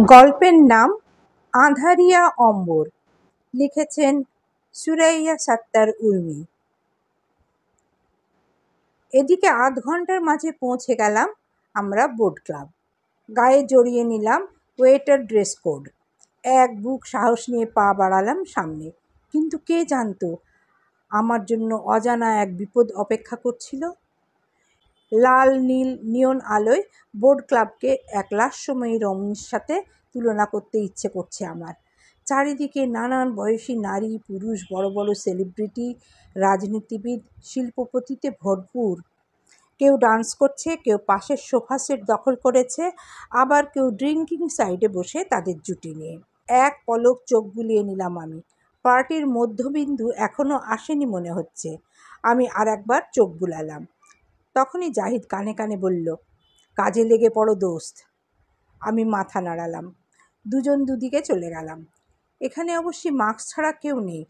গল্পের নাম আঁধারিয়া অম্বর। লিখেছেন সুরাইয়া সাত্তার উর্মি। এদিকে আধ ঘন্টার মাঝে পৌঁছে গেলাম আমরা বোট ক্লাব। গায়ে জড়িয়ে নিলাম ওয়েটার ড্রেস কোড। এক বুক সাহস নিয়ে পা বাড়ালাম সামনে। কিন্তু কে জানতো আমার জন্য অজানা এক বিপদ অপেক্ষা করছিল। লাল নীল নিয়ন আলোয় বোট ক্লাবকে এক লাস্যময়ী রমণীর সাথে তুলনা করতে ইচ্ছে করছে আমার। চারিদিকে নানান বয়সী নারী পুরুষ, বড় বড় সেলিব্রিটি, রাজনীতিবিদ, শিল্পপতিতে ভরপুর। কেউ ডান্স করছে, কেউ পাশের সোফা সেট দখল করেছে, আবার কেউ ড্রিঙ্কিং সাইডে বসে তাদের জুটি নিয়ে। এক পলক চোখ বুলিয়ে নিলাম আমি। পার্টির মধ্যবিন্দু এখনো আসেনি মনে হচ্ছে। আমি আর একবার চোখ বুলালাম। তখনই জাহিদ কানে কানে বলল, কাজে লেগে পড়ো দোস্ত। আমি মাথা নাড়ালাম। দুজন দুদিকে চলে গেলাম। এখানে অবশ্যই মাস্ক ছাড়া কেউ নেই।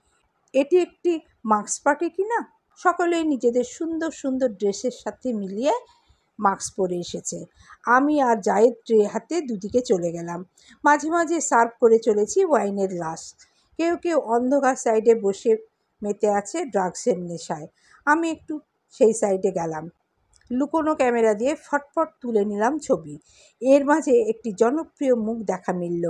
এটি একটি মাস্ক পার্টি কি না? সকলেই নিজেদের সুন্দর সুন্দর ড্রেসের সাথে মিলিয়ে মাস্ক পরে এসেছে। আমি আর জাহিদ ট্রে হাতে দুদিকে চলে গেলাম। মাঝে মাঝে সার্ভ করে চলেছি ওয়াইনের গ্লাস। কেউ কেউ অন্ধকার সাইডে বসে মেতে আছে ড্রাগসের নেশায়। আমি একটু সেই সাইডে গেলাম। লুকোনো ক্যামেরা দিয়ে ফটফট তুলে নিলাম ছবি। এর মাঝে একটি জনপ্রিয় মুখ দেখা মিলল।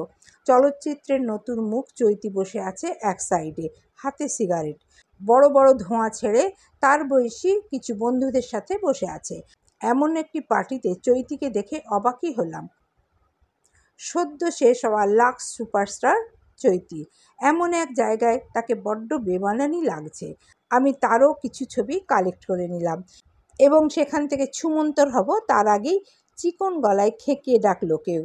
চলচ্চিত্রের নতুন মুখ চৈতি বসে আছে এক সাইডে, হাতে সিগারেট। বড় বড় ধোঁয়া ছেড়ে তার বয়সী কিছু বন্ধুদের সাথে বসে আছে। এমন একটি পার্টিতে চৈতিকে দেখে অবাকই হলাম। সদ্য শেষ হওয়া লাক্স সুপারস্টার চৈতি। এমন এক জায়গায় তাকে বড্ড বেমানানি লাগছে। আমি তারও কিছু ছবি কালেক্ট করে নিলাম এবং সেখান থেকে ছুমন্তর হব তার আগেই চিকন গলায় খেকিয়ে ডাকলো কেউ।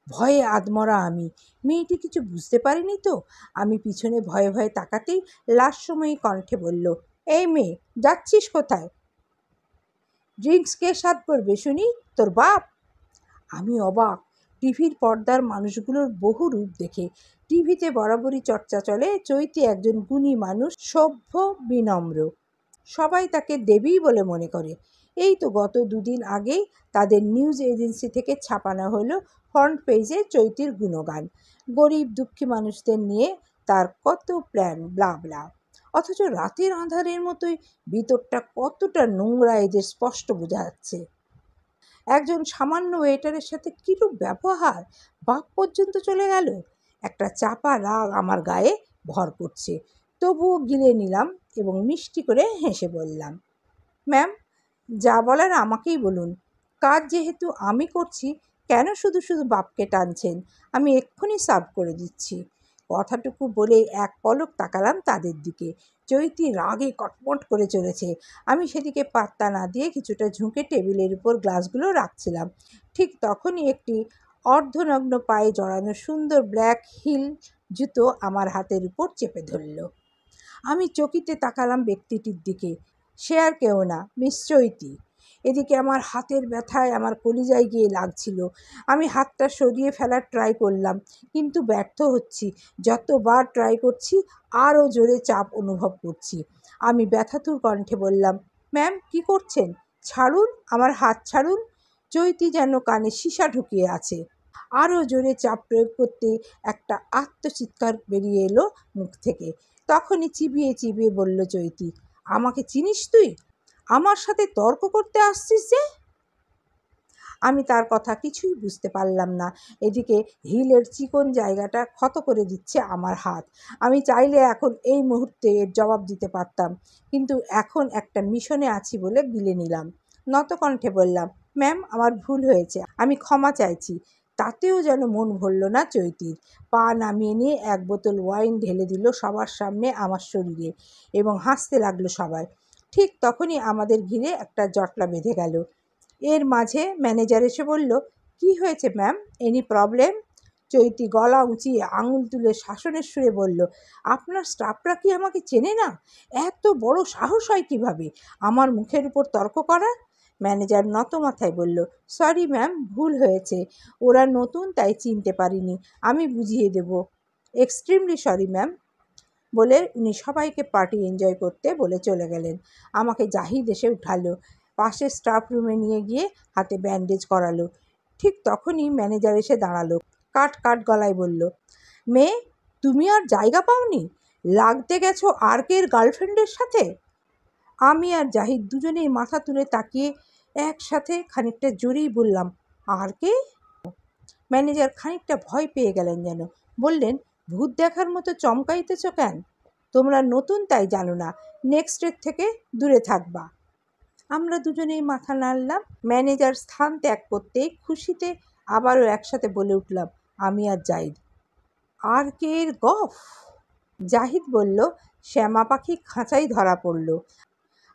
ভয়ে আধমরা আমি। মেয়েটি কিছু বুঝতে পারিনি তো। আমি পিছনে ভয়ে ভয়ে তাকাতেই লাস্যময়ী কণ্ঠে বলল, এই মেয়ে, যাচ্ছিস কোথায়? ড্রিঙ্কস কে সাধ করবে শুনি? তোর বাপ? আমি অবাক। টিভির পর্দার মানুষগুলোর বহু রূপ দেখে। টিভিতে বরাবরই চর্চা চলে চৈতি একজন গুণী মানুষ, সভ্য, বিনম্র। সবাই তাকে দেবী বলে মনে করে। এই তো গত দুদিন আগেই তাদের নিউজ এজেন্সি থেকে ছাপানো হলো ফ্রন্ট পেজে চৈতির গুণগান। গরিব দুঃখী মানুষদের নিয়ে তার কত প্ল্যান, ব্লা ব্লা। অথচ রাতের আঁধারের মতোই ভিতরটা কতটা নোংরা এদের স্পষ্ট বোঝা যাচ্ছে। একজন সামান্য ওয়েটারের সাথে কিরূপ ব্যবহার, বাপ পর্যন্ত চলে গেল। একটা চাপা রাগ আমার গায়ে ভর করছে। তবুও গিলে নিলাম এবং মিষ্টি করে হেসে বললাম, ম্যাম, যা বলার আমাকেই বলুন। কাজ যেহেতু আমি করছি, কেন শুধু শুধু বাপকে টানছেন? আমি এক্ষুনি সার্ভ করে দিচ্ছি। কথাটুকু বলেই এক পলক তাকালাম তাদের দিকে। চৈতি রাগে কটমট করে চলেছে। আমি সেদিকে পাত্তা না দিয়ে কিছুটা ঝুঁকে টেবিলের উপর গ্লাসগুলো রাখছিলাম। ঠিক তখনই একটি অর্ধনগ্ন পায়ে জড়ানো সুন্দর ব্ল্যাক হিল জুতো আমার হাতের উপর চেপে ধরল। আমি চকিতে তাকালাম ব্যক্তিটির দিকে। সে আর কেউ না, মিস চৈতি। এদিকে আমার হাতের ব্যথায় আমার কলিজায় গিয়ে লাগছিল। আমি হাতটা সরিয়ে ফেলার ট্রাই করলাম, কিন্তু ব্যর্থ হচ্ছি। যতবার ট্রাই করছি আরও জোরে চাপ অনুভব করছি। আমি ব্যথাতুর কণ্ঠে বললাম, ম্যাম, কি করছেন? ছাড়ুন, আমার হাত ছাড়ুন। চৈতি যেন কানে সীসা ঢুকিয়ে আছে। আরও জোরে চাপ প্রয়োগ করতে একটা আত্মচিৎকার বেরিয়ে এলো মুখ থেকে। তখনই চিবিয়ে চিবিয়ে বলল চৈতি, আমাকে চিনিস তুই? আমার সাথে তর্ক করতে আসছিস যে? আমি তার কথা কিছুই বুঝতে পারলাম না। এদিকে হিলের চিকন জায়গাটা ক্ষত করে দিচ্ছে আমার হাত। আমি চাইলে এখন এই মুহূর্তে এর জবাব দিতে পারতাম, কিন্তু এখন একটা মিশনে আছি বলে গিলে নিলাম। নত কণ্ঠে বললাম, ম্যাম, আমার ভুল হয়েছে, আমি ক্ষমা চাইছি। তাতেও যেন মন ভরল না চৈতির। পা নামিয়ে নিয়ে এক বোতল ওয়াইন ঢেলে দিল সবার সামনে আমার শরীরে এবং হাসতে লাগলো সবাই। ঠিক তখনই আমাদের ঘিরে একটা জটলা বেঁধে গেল। এর মাঝে ম্যানেজার এসে বলল, কি হয়েছে ম্যাম, এনি প্রবলেম? চৈতি গলা উঁচিয়ে আঙুল তুলে শাসনের সুরে বলল, আপনার স্টাফরা কি আমাকে চেনে না? এত বড় সাহস হয় কিভাবে আমার মুখের উপর তর্ক করার? ম্যানেজার নত মাথায় বলল, সরি ম্যাম, ভুল হয়েছে। ওরা নতুন তাই চিনতে পারিনি, আমি বুঝিয়ে দেব। এক্সট্রিমলি সরি ম্যাম, বলে উনি সবাইকে পার্টি এনজয় করতে বলে চলে গেলেন। আমাকে জাহিদ এসে উঠালো, পাশের স্টাফ রুমে নিয়ে গিয়ে হাতে ব্যান্ডেজ করালো। ঠিক তখনই ম্যানেজার এসে দাঁড়ালো, কাট কাট গলায় বলল, মেয়ে, তুমি আর জায়গা পাওনি? লাগতে গেছো আর্কের গার্লফ্রেন্ডের সাথে? আমি আর জাহিদ দুজনেই মাথা তুলে তাকিয়ে একসাথে খানিকটা জোরেই বললাম, আর কে? ম্যানেজার খানিকটা ভয় পেয়ে গেলেন যেন। বললেন, ভূত দেখার মতো চমকাইতেছ কেন? তোমরা নতুন তাই জানো না, নেক্সটের থেকে দূরে থাকবা। আমরা দুজনেই মাথা নাড়লাম। ম্যানেজার স্থান ত্যাগ করতেই খুশিতে আবারও একসাথে বলে উঠলাম, আমি আর জাহিদ। আর কে এর গফ? জাহিদ বলল, শ্যামা পাখি খাঁচাই ধরা পড়ল।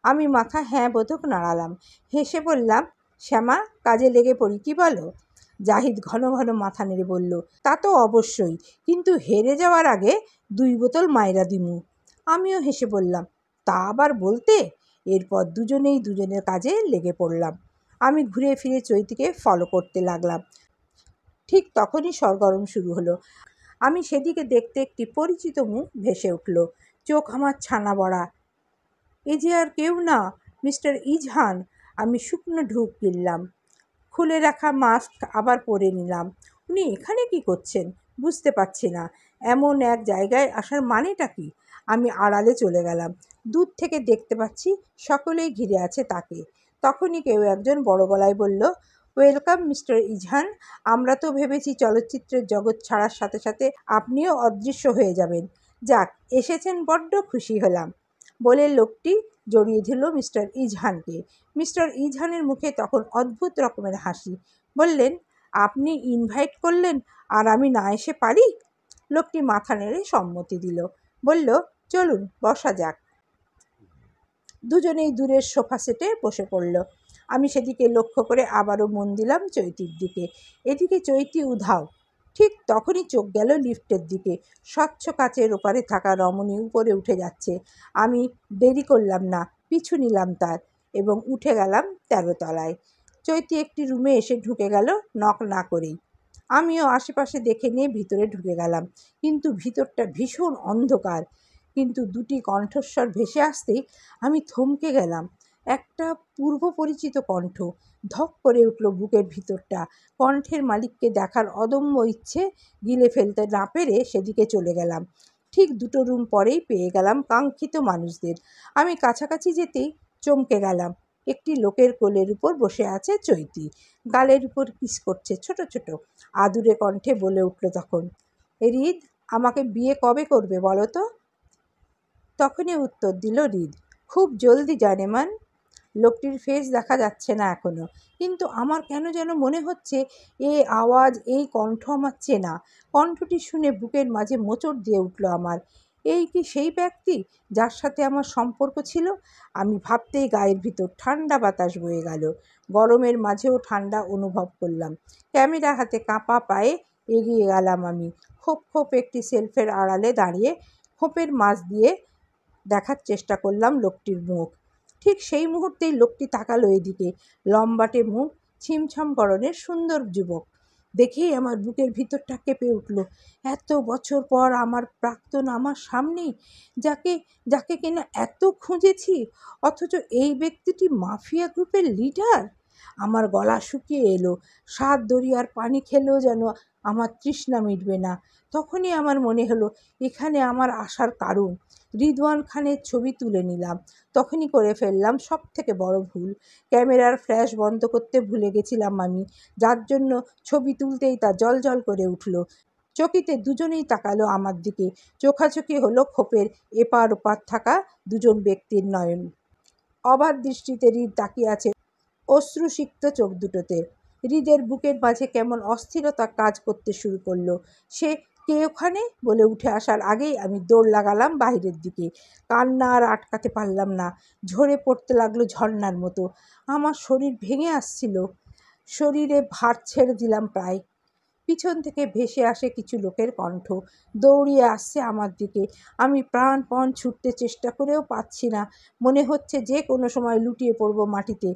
আমি মাথা হ্যাঁ বোধক নাড়ালাম। হেসে বললাম, শ্যামা, কাজে লেগে পড়ি, কি বলো? জাহিদ ঘন ঘন মাথা নেড়ে বলল, তা তো অবশ্যই, কিন্তু হেরে যাওয়ার আগে 2 বোতল মাইরা দিমু। আমিও হেসে বললাম, তা আবার বলতে। এরপর দুজনেই দুজনের কাজে লেগে পড়লাম। আমি ঘুরে ফিরে চৈতিকে ফলো করতে লাগলাম। ঠিক তখনই সরগরম শুরু হলো। আমি সেদিকে দেখতে একটি পরিচিত মুখ ভেসে উঠল। চোখ আমার ছানা বড়া। এ যে আর কেউ না, মিস্টার ইজহান। আমি শুকনো ঢুক গিললাম। খুলে রাখা মাস্ক আবার পরে নিলাম। উনি এখানে কি করছেন বুঝতে পারছি না। এমন এক জায়গায় আসার মানেটা কি? আমি আড়ালে চলে গেলাম। দূর থেকে দেখতে পাচ্ছি সকলেই ঘিরে আছে তাকে। তখনই কেউ একজন বড় গলায় বলল, ওয়েলকাম মিস্টার ইজহান। আমরা তো ভেবেছি চলচ্চিত্রের জগৎ ছাড়ার সাথে সাথে আপনিও অদৃশ্য হয়ে যাবেন। যাক, এসেছেন, বড্ড খুশি হলাম। বলে লোকটি জড়িয়ে ধরল মিস্টার ইজহানকে। মিস্টার ইজহানের মুখে তখন অদ্ভুত রকমের হাসি। বললেন, আপনি ইনভাইট করলেন আর আমি না এসে পারি? লোকটি মাথা নেড়ে সম্মতি দিল। বলল, চলুন বসা যাক। দুজনেই দূরের সোফা সেটে বসে পড়ল। আমি সেদিকে লক্ষ্য করে আবারও মন দিলাম চৈতির দিকে। এদিকে চৈতি উধাও। ঠিক তখনই চোখ গেল লিফটের দিকে। স্বচ্ছ কাচের ওপারে থাকা রমণী উপরে উঠে যাচ্ছে। আমি দেরি করলাম না, পিছু নিলাম তার এবং উঠে গেলাম 13 তলায়। চৈতি একটি রুমে এসে ঢুকে গেল নক না করেই। আমিও আশেপাশে দেখে নিয়ে ভিতরে ঢুকে গেলাম। কিন্তু ভিতরটা ভীষণ অন্ধকার। কিন্তু দুটি কণ্ঠস্বর ভেসে আসতেই আমি থমকে গেলাম। একটা পূর্ব পরিচিত কণ্ঠ। ধক করে উঠল বুকের ভিতরটা। কণ্ঠের মালিককে দেখার অদম্য ইচ্ছে গিলে ফেলতে না পেরে সেদিকে চলে গেলাম। ঠিক 2টো রুম পরেই পেয়ে গেলাম কাঙ্ক্ষিত মানুষদের। আমি কাছাকাছি যেতেই চমকে গেলাম। একটি লোকের কোলের উপর বসে আছে চৈতি। গালের উপর কিস করছে ছোট ছোট। আদুরে কণ্ঠে বলে উঠল তখন, হৃদ, আমাকে বিয়ে কবে করবে বলো তো? তখনই উত্তর দিল হৃদ, খুব জলদি জানেমান। লোকটির ফেস দেখা যাচ্ছে না এখনো, কিন্তু আমার কেন যেন মনে হচ্ছে এই আওয়াজ, এই কণ্ঠ আমার চেনা। কণ্ঠটি শুনে বুকের মাঝে মোচড় দিয়ে উঠল আমার। এই কি সেই ব্যক্তি যার সাথে আমার সম্পর্ক ছিল? আমি ভাবতেই গায়ের ভিতর ঠান্ডা বাতাস বয়ে গেল। গরমের মাঝেও ঠান্ডা অনুভব করলাম। ক্যামেরা হাতে কাঁপা পায়ে এগিয়ে গেলাম আমি। খোপ খোপ একটি সেলফের আড়ালে দাঁড়িয়ে খোপের মাঝ দিয়ে দেখার চেষ্টা করলাম লোকটির মুখ। ঠিক সেই মুহূর্তেই লোকটি তাকালো এদিকে। লম্বাটে মুখ, ছিমছাম গড়নের সুন্দর যুবক। দেখেই আমার বুকের ভিতরটা কেঁপে উঠল। এত বছর পর আমার প্রাক্তন আমার সামনেই, যাকে যাকে কিনা এত খুঁজেছি, অথচ এই ব্যক্তিটি মাফিয়া গ্রুপের লিডার। আমার গলা শুকিয়ে এলো। 7 দরিয়ার পানি খেলেও যেন আমার তৃষ্ণা মিটবে না। তখনই আমার মনে হলো এখানে আমার আসার কারণ। রিদওয়ান খানের ছবি তুলে নিলাম। তখনই করে ফেললাম সব থেকে বড় ভুল। ক্যামেরার ফ্ল্যাশ বন্ধ করতে ভুলে গেছিলাম আমি, যার জন্য ছবি তুলতেই তা জ্বলজ্বল করে উঠল। চকিতে দুজনেই তাকালো আমার দিকে। চোখাচোখি হলো খোপের এপার ওপার থাকা দুজন ব্যক্তির নয়ন। অবাক দৃষ্টিতে হৃদ তাকিয়ে আছে অশ্রুসিক্ত চোখ দুটোতে। হৃদের বুকের মাঝে কেমন অস্থিরতা কাজ করতে শুরু করলো। সে কে ওখানে বলে উঠে আসার আগেই আমি দৌড় লাগালাম বাইরের দিকে। কান্না আর আটকাতে পারলাম না। ঝরে পড়তে লাগলো ঝর্ণার মতো। আমার শরীর ভেঙে আসছিল। শরীরে ভার ছেড়ে দিলাম প্রায়। পিছন থেকে ভেসে আসে কিছু লোকের কণ্ঠ। দৌড়িয়ে আসছে আমার দিকে। আমি প্রাণপণ ছুটতে চেষ্টা করেও পাচ্ছি না। মনে হচ্ছে যে কোনো সময় লুটিয়ে পড়ব মাটিতে।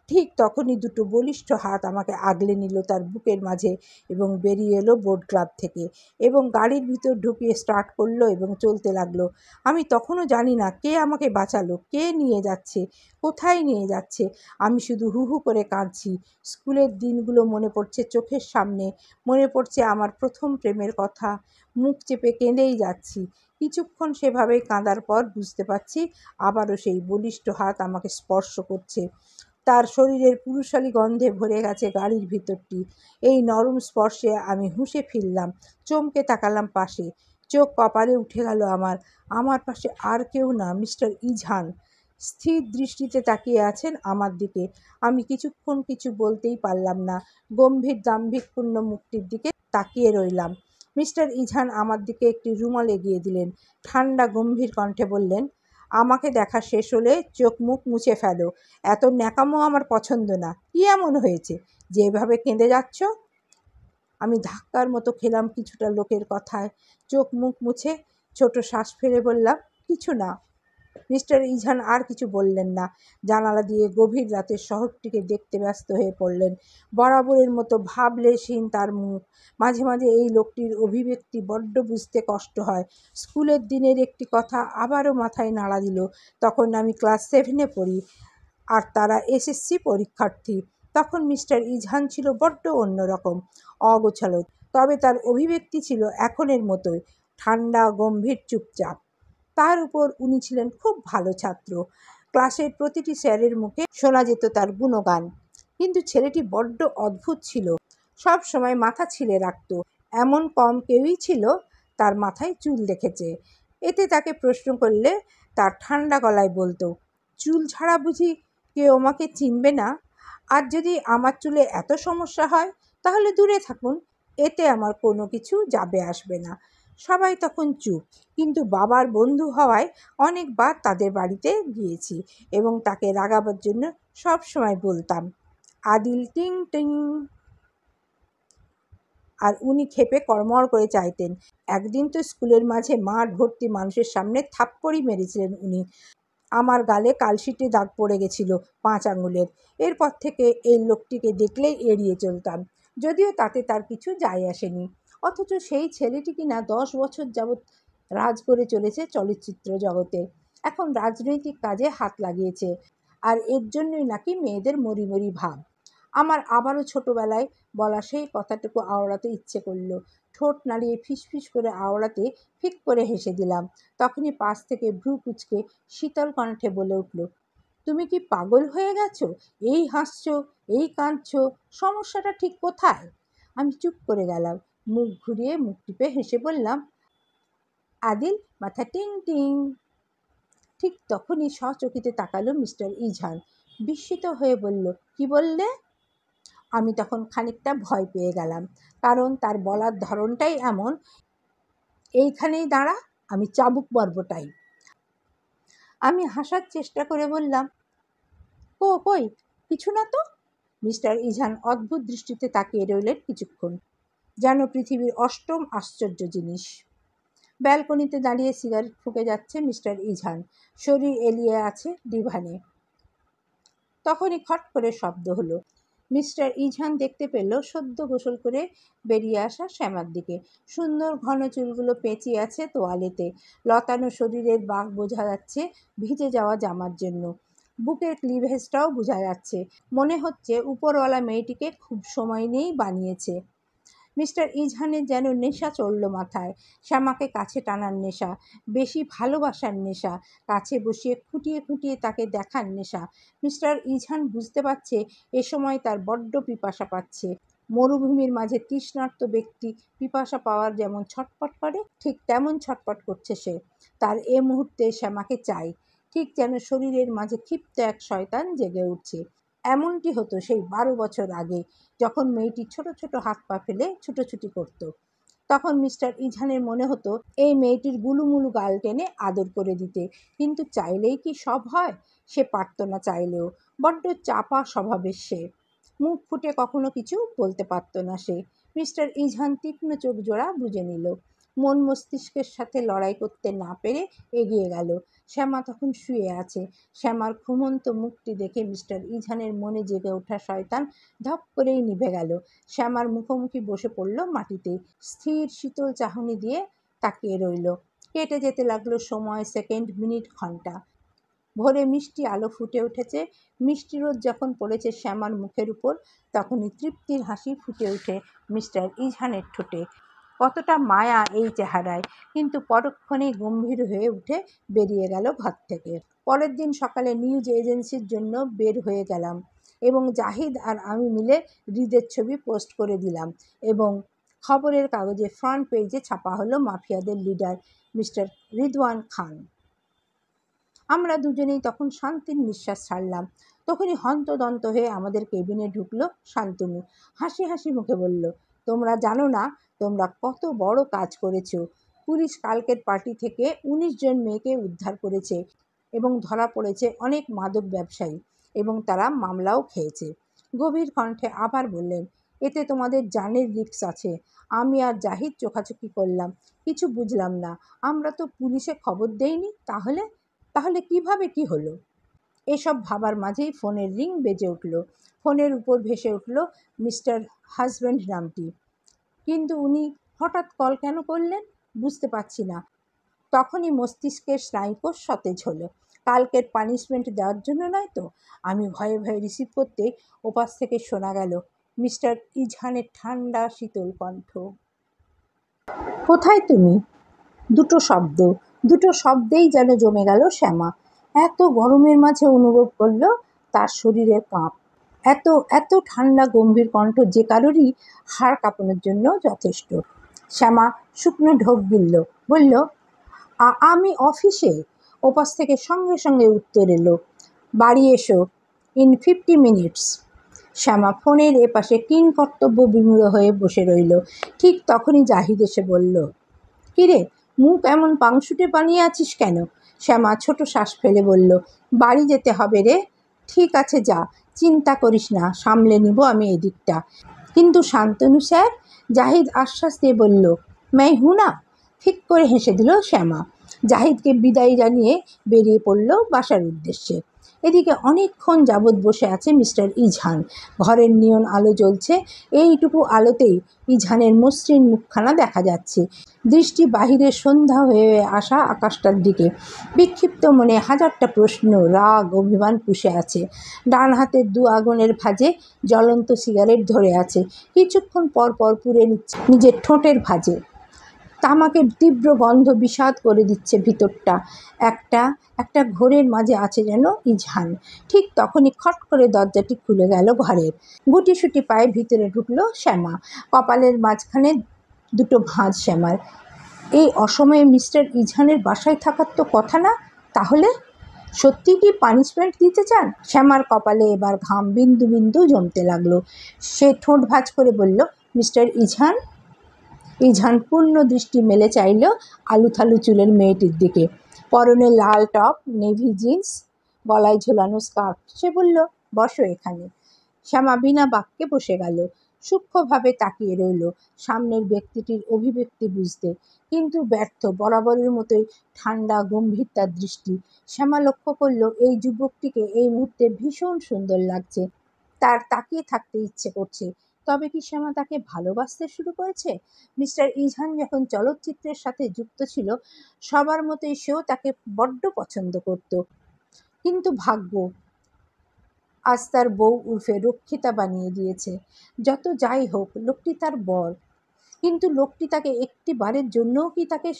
ঠিক তখনই দুটো বলিষ্ঠ হাত আমাকে আগলে নিল তার বুকের মাঝে এবং বেরিয়ে এলো বোট ক্লাব থেকে এবং গাড়ির ভিতর ঢুকিয়ে স্টার্ট করলো এবং চলতে লাগলো। আমি তখনও জানি না কে আমাকে বাঁচালো, কে নিয়ে যাচ্ছে, কোথায় নিয়ে যাচ্ছে। আমি শুধু হু হু করে কাঁদছি। স্কুলের দিনগুলো মনে পড়ছে চোখের সামনে, মনে পড়ছে আমার প্রথম প্রেমের কথা। মুখ চেপে কেঁদেই যাচ্ছি। কিছুক্ষণ সেভাবেই কাঁদার পর বুঝতে পারছি আবারও সেই বলিষ্ঠ হাত আমাকে স্পর্শ করছে। তার শরীরের পুরুষালী গন্ধে ভরে গেছে গাড়ির ভিতরটি। এই নরম স্পর্শে আমি হুঁশে ফিরলাম, চমকে তাকালাম পাশে। চোখ কপালে উঠে গেল আমার। আমার পাশে আর কেউ না, মিস্টার ইজহান স্থির দৃষ্টিতে তাকিয়ে আছেন আমার দিকে। আমি কিছুক্ষণ কিছু বলতেই পারলাম না, গম্ভীর দাম্ভিকপূর্ণ মুখটির দিকে তাকিয়ে রইলাম। মিস্টার ইজহান আমার দিকে একটি রুমাল এগিয়ে দিলেন। ঠান্ডা গম্ভীর কণ্ঠে বললেন, আমাকে দেখা শেষ হলে চোখ মুখ মুছে ফেলো। এত ন্যাকামো আমার পছন্দ না। কি এমন হয়েছে যে এভাবে কেঁদে যাচ্ছ? আমি ধাক্কার মতো খেলাম কিছুটা লোকের কথায়। চোখ মুখ মুছে ছোট শ্বাস ফেলে বললাম, কিছু না। মিস্টার ইজহান আর কিছু বললেন না। জানালা দিয়ে গভীর রাতের শহরটিকে দেখতে ব্যস্ত হয়ে পড়লেন। বরাবরের মতো ভাবলেশহীন তার মুখ। মাঝে মাঝে এই লোকটির অভিব্যক্তি বড্ড বুঝতে কষ্ট হয়। স্কুলের দিনের একটি কথা আবারও মাথায় নাড়া দিল। তখন আমি ক্লাস 7-এ পড়ি, আর তারা এসএসসি পরীক্ষার্থী। তখন মিস্টার ইজহান ছিল বড্ড অন্যরকম, অগোছালো। তবে তার অভিব্যক্তি ছিল এখনের মতোই, ঠান্ডা, গম্ভীর, চুপচাপ। তার উপর উনি ছিলেন খুব ভালো ছাত্র। ক্লাসের প্রতিটি স্যারের মুখে শোনা যেত তার গুণগান। কিন্তু ছেলেটি বড্ড অদ্ভুত ছিল। সব সময় মাথা ছিলে রাখত। এমন কম কেউই ছিল তার মাথায় চুল দেখেছে। এতে তাকে প্রশ্ন করলে তার ঠান্ডা গলায় বলতো, চুল ছাড়া বুঝি কেউ আমাকে চিনবে না? আর যদি আমার চুলে এত সমস্যা হয় তাহলে দূরে থাকুন, এতে আমার কোনো কিছু যাবে আসবে না। সবাই তখন চুপ। কিন্তু বাবার বন্ধু হওয়ায় অনেকবার তাদের বাড়িতে গিয়েছি এবং তাকে রাগাবার জন্য সব সময় বলতাম, আদিল টিং টিং। আর উনি ক্ষেপে কড়মড় করে চাইতেন। একদিন তো স্কুলের মাঝে মাঠ ভর্তি মানুষের সামনে থাপ্পড়ই মেরেছিলেন উনি। আমার গালে কালশিটে দাগ পড়ে গেছিল 5 আঙুলের। এরপর থেকে এই লোকটিকে দেখলেই এড়িয়ে চলতাম, যদিও তাতে তার কিছু যায় আসেনি। অথচ সেই ছেলেটি কিনা 10 বছর যাবৎ রাজ করে চলেছে চলচ্চিত্র জগতে। এখন রাজনৈতিক কাজে হাত লাগিয়েছে, আর এর জন্যই নাকি মেয়েদের মরি মরি ভাব। আমার আবারও ছোটবেলায় বলা সেই কথাটুকু আওড়াতে ইচ্ছে করল। ঠোঁট নাড়িয়ে ফিসফিস করে আওড়াতে ফিক করে হেসে দিলাম। তখনই পাশ থেকে ভ্রু কুঁচকে শীতল কণ্ঠে বলে উঠল, তুমি কি পাগল হয়ে গেছো? এই হাসছো, এই কাঁদছো, সমস্যাটা ঠিক কোথায়? আমি চুপ করে গেলাম। মুখ ঘুরিয়ে মুখ টিপে হেসে বললাম, আদিল মাথা টিং টিং। ঠিক তখনই সচকিতে তাকালো মিস্টার ইজহান। বিস্মিত হয়ে বলল, কি বললে? আমি তখন খানিকটা ভয় পেয়ে গেলাম, কারণ তার বলার ধরনটাই এমন, এইখানেই দাঁড়া, আমি চাবুক মারবটাই। আমি হাসার চেষ্টা করে বললাম, কই কিছু না তো। মিস্টার ইজহান অদ্ভুত দৃষ্টিতে তাকিয়ে রইলেন কিছুক্ষণ, যেন পৃথিবীর অষ্টম আশ্চর্য জিনিস। ব্যালকনিতে দাঁড়িয়ে সিগারেট ফুঁকে যাচ্ছে মিস্টার ইজহান, শরীর এলিয়ে আছে ডিভানে। তখনই খট করে শব্দ হলো। মিস্টার ইজহান দেখতে পেল সদ্য গোসল করে বেরিয়ে আসা শ্যামার দিকে। সুন্দর ঘন চুলগুলো পেঁচিয়ে আছে তোয়ালেতে। লতানো শরীরের বাঁক বোঝা যাচ্ছে ভিজে যাওয়া জামার জন্য। বুকের ক্লিভেজটাও বোঝা যাচ্ছে। মনে হচ্ছে উপরওয়ালা মেয়েটিকে খুব সময় নিয়েই বানিয়েছে। মিস্টার ইজহানের যেন নেশা চড়ল মাথায়। শ্যামাকে কাছে টানার নেশা, বেশি ভালোবাসার নেশা, কাছে বসিয়ে খুঁটিয়ে খুঁটিয়ে তাকে দেখার নেশা। মিস্টার ইজহান বুঝতে পারছে এ সময় তার বড্ড পিপাসা পাচ্ছে। মরুভূমির মাঝে তৃষ্ণার্ত ব্যক্তি পিপাসা পাওয়ার যেমন ছটপট করে, ঠিক তেমন ছটপট করছে সে। তার এ মুহূর্তে শ্যামাকে চাই, ঠিক যেন শরীরের মাঝে ক্ষিপ্ত এক শয়তান জেগে উঠছে। এমনটি হতো সেই 12 বছর আগে, যখন মেয়েটি ছোট ছোট হাত পা ফেলে ছুটোছুটি করত। তখন মিস্টার ইজহানের মনে হতো এই মেয়েটির গুলুমুলু গাল টেনে আদর করে দিতে। কিন্তু চাইলেই কি সব হয়? সে পারত না চাইলেও। বড্ড চাপা স্বভাবের সে। মুখ ফুটে কখনো কিছু বলতে পারত না সে। মিস্টার ইজহান তীক্ষ্ণ চোখ জোড়া বুজে নিল। মন মস্তিষ্কের সাথে লড়াই করতে না পেরে এগিয়ে গেল। শ্যামা তখন শুয়ে আছে। শ্যামার ঘুমন্ত মুখটি দেখে মিস্টার ইজানের মনে জেগে ওঠা শয়তান ধপ করেই নিভে গেল। শ্যামার মুখোমুখি বসে পড়ল মাটিতে, স্থির শীতল চাহনি দিয়ে তাকিয়ে রইল। কেটে যেতে লাগলো সময়, সেকেন্ড, মিনিট, ঘন্টা। ভোরে মিষ্টি আলো ফুটে উঠেছে। মিষ্টি রোদ যখন পড়েছে শ্যামার মুখের উপর, তখনই তৃপ্তির হাসি ফুটে ওঠে মিস্টার ইজহানের ঠোঁটে। কতটা মায়া এই চেহারায়! কিন্তু পরক্ষণেই গম্ভীর হয়ে উঠে বেরিয়ে গেল ঘর থেকে। পরের দিন সকালে নিউজ এজেন্সির জন্য বের হয়ে গেলাম এবং জাহিদ আর আমি মিলে হৃদের ছবি পোস্ট করে দিলাম এবং খবরের কাগজে ফ্রন্ট পেজে ছাপা হলো মাফিয়াদের লিডার মিস্টার রিদওয়ান খান। আমরা দুজনেই তখন শান্তির নিঃশ্বাস ছাড়লাম। তখনই হন্তদন্ত হয়ে আমাদের কেবিনে ঢুকলো শান্তনু। হাসি হাসি মুখে বলল, তোমরা জানো না তোমরা কত বড় কাজ করেছো। পুলিশ কালকের পার্টি থেকে 19 জন মেয়েকে উদ্ধার করেছে এবং ধরা পড়েছে অনেক মাদক ব্যবসায়ী এবং তারা মামলাও খেয়েছে। গভীর কণ্ঠে আবার বললেন, এতে তোমাদের জানের রিস্ক আছে। আমি আর জাহিদ চোখাচোখি করলাম, কিছু বুঝলাম না। আমরা তো পুলিশে খবর দেইনি। তাহলে কিভাবে কি হলো? এসব ভাবার মাঝেই ফোনের রিং বেজে উঠল। ফোনের উপর ভেসে উঠল মিস্টার হাজব্যান্ড নামটি। কিন্তু উনি হঠাৎ কল কেন করলেন বুঝতে পারছি না। তখনই মস্তিষ্কের স্নায়ুকোষ সতেজ হলো। কালকের পানিশমেন্ট দেওয়ার জন্য নয় তো? আমি ভয়ে ভয়ে রিসিভ করতে ওপাশ থেকে শোনা গেল মিস্টার ইজহানের ঠান্ডা শীতল কণ্ঠ। কোথায় তুমি? দুটো শব্দেই যেন জমে গেল শ্যামা। এত গরমের মাঝে অনুভব করলো তার শরীরের কাঁপ। এত এত ঠান্ডা গম্ভীর কণ্ঠ যে কারোরই হাড় কাঁপানোর জন্য যথেষ্ট। শ্যামা শুকনো ঢোক গিলল, বলল, আমি অফিসে। ওপাশ থেকে সঙ্গে সঙ্গে উত্তর এলো, বাড়ি এসো ইন 50 মিনিটস। শ্যামা ফোনের এপাশে কিং কর্তব্য বিমূঢ় হয়ে বসে রইল। ঠিক তখনই জাহিদ এসে বলল, কিরে, মুখ এমন পাংশুটে বানিয়ে আছিস কেন? শ্যামা ছোট শ্বাস ফেলে বলল, বাড়ি যেতে হবে রে। ঠিক আছে যা, চিন্তা করিস না, সামলে নিব আমি এদিকটা। কিন্তু শান্তনু স্যার? জাহিদ আশ্বাস দিয়ে বলল, मैं हूं ना। ঠিক করে হেসে দিল শ্যামা। জাহিদকে বিদায় জানিয়ে বেরিয়ে পড়ল বাসার উদ্দেশ্যে। এদিকে অনেকক্ষণ যাবৎ বসে আছে মিস্টার ইজহান। ঘরের নিয়ন আলো জ্বলছে। এইটুকু আলোতেই ইজহানের মসৃণ মুখখানা দেখা যাচ্ছে। দৃষ্টি বাহিরে সন্ধ্যা হয়ে আসা আকাশটার দিকে। বিক্ষিপ্ত মনে হাজারটা প্রশ্ন, রাগ, অভিমান পুষে আছে। ডান হাতের 2 আগুনের ভাঁজে জ্বলন্ত সিগারেট ধরে আছে। কিছুক্ষণ পর পর পুড়ে নিচ্ছে নিজের ঠোঁটের ভাঁজে। তামাকের তীব্র গন্ধ বিষাদ করে দিচ্ছে ভিতরটা। একটা ঘোরের মাঝে আছে যেন ইজহান। ঠিক তখনই খট করে দরজাটি খুলে গেল ঘরের। গুটিসুটি পায়ে ভিতরে ঢুকলো শ্যামা। কপালের মাঝখানে 2 ভাঁজ শ্যামার। এই অসময়ে মিস্টার ইজহানের বাসায় থাকার তো কথা না। তাহলে সত্যি কি পানিশমেন্ট দিতে চান? শ্যামার কপালে এবার ঘাম বিন্দু বিন্দু জমতে লাগলো। সে ঠোঁট ভাঁজ করে বলল, মিস্টার ইজহান। ইজহান পূর্ণ দৃষ্টি মেলে চাইল আলুথালু চুলের মেয়েটির দিকে। পরনে লাল টপ, নেভি জিন্স, গলায় ঝোলানো স্কার্ফ। সে বলল, বসো এখানে। শ্যামা বিনা বাক্যে বসে গেল। সূক্ষ্মভাবে তাকিয়ে রইল সামনের ব্যক্তিটির অভিব্যক্তি বুঝতে, কিন্তু ব্যর্থ। বরাবরের মতোই ঠান্ডা গম্ভীর তার দৃষ্টি। শ্যামা লক্ষ্য করল এই যুবকটিকে এই মুহূর্তে ভীষণ সুন্দর লাগছে। তার তাকিয়ে থাকতে ইচ্ছে করছে। তবে কি শ্যামা তাকে ভালোবাসতে শুরু করেছে? মিস্টার ইজহান যখন চলচ্চিত্রের সাথে যুক্ত ছিল, সবার মতোই সেও তাকে বড্ড পছন্দ করত। কিন্তু ভাগ্য আজ তার বউ উর্ফে রক্ষিতা বানিয়ে দিয়েছে। যত যাই হোক, লোকটি তার বর। কিন্তু লোকটি তাকে একটি বারের জন্যও কি তাকে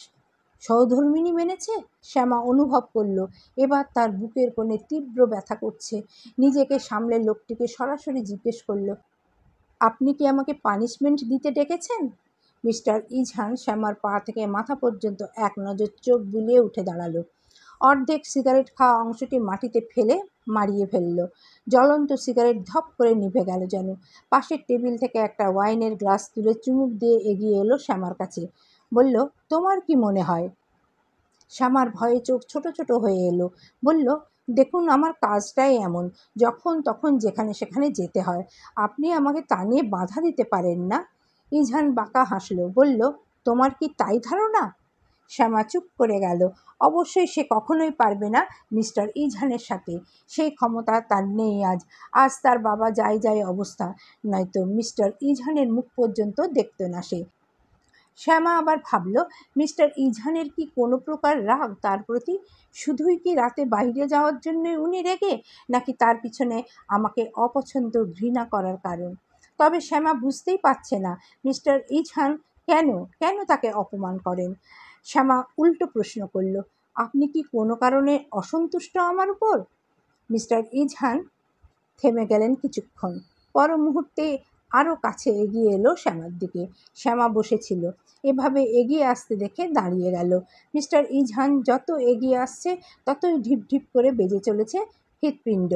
সহধর্মিণী মেনেছে? শ্যামা অনুভব করল এবার তার বুকের কোণে তীব্র ব্যথা করছে। নিজেকে সামলে লোকটিকে সরাসরি জিজ্ঞেস করল, আপনি কি আমাকে পানিশমেন্ট দিতে ডেকেছেন? মিস্টার ইজহান শ্যামার পা থেকে মাথা পর্যন্ত এক নজর চোখ বুলিয়ে উঠে দাঁড়ালো। অর্ধেক সিগারেট খাওয়া অংশটি মাটিতে ফেলে মারিয়ে ফেলল। জ্বলন্ত সিগারেট ধপ করে নিভে গেল যেন। পাশের টেবিল থেকে একটা ওয়াইনের গ্লাস তুলে চুমুক দিয়ে এগিয়ে এলো শ্যামার কাছে। বলল, তোমার কি মনে হয়? শ্যামার ভয়ে চোখ ছোট ছোট হয়ে এলো। বলল, দেখুন, আমার কাজটাই এমন, যখন তখন যেখানে সেখানে যেতে হয়। আপনি আমাকে তা নিয়ে বাধা দিতে পারেন না। ইজহান বাঁকা হাসল, বলল, তোমার কি তাই ধারণা? শ্যামা চুপ করে গেল। অবশ্যই সে কখনোই পারবে না মিস্টার ইজহানের সাথে, সেই ক্ষমতা তার নেই আজ। আজ তার বাবা যাই যাই অবস্থা, নয়তো মিস্টার ইজহানের মুখ পর্যন্ত দেখত না সে। শ্যামা আবার ভাবল, মিস্টার ইজহানের কি কোনো প্রকার রাগ তার প্রতি? শুধুই কি রাতে বাইরে যাওয়ার জন্য উনি রেগে, নাকি তার পিছনে আমাকে অপছন্দ ঘৃণা করার কারণ? তবে শ্যামা বুঝতেই পারছে না মিস্টার ইজহান কেন কেন তাকে অপমান করেন। শ্যামা উল্টো প্রশ্ন করল, আপনি কি কোনো কারণে অসন্তুষ্ট আমার উপর? মিস্টার ইজহান থেমে গেলেন কিছুক্ষণ। পর মুহূর্তে আরও কাছে এগিয়ে এলো শ্যামার দিকে। শ্যামা বসেছিল, এভাবে এগিয়ে আসতে দেখে দাঁড়িয়ে গেল। মিস্টার ইজহান যত এগিয়ে আসছে ততই ঢিপ ঢিপ করে বেজে চলেছে হৃৎপিণ্ড।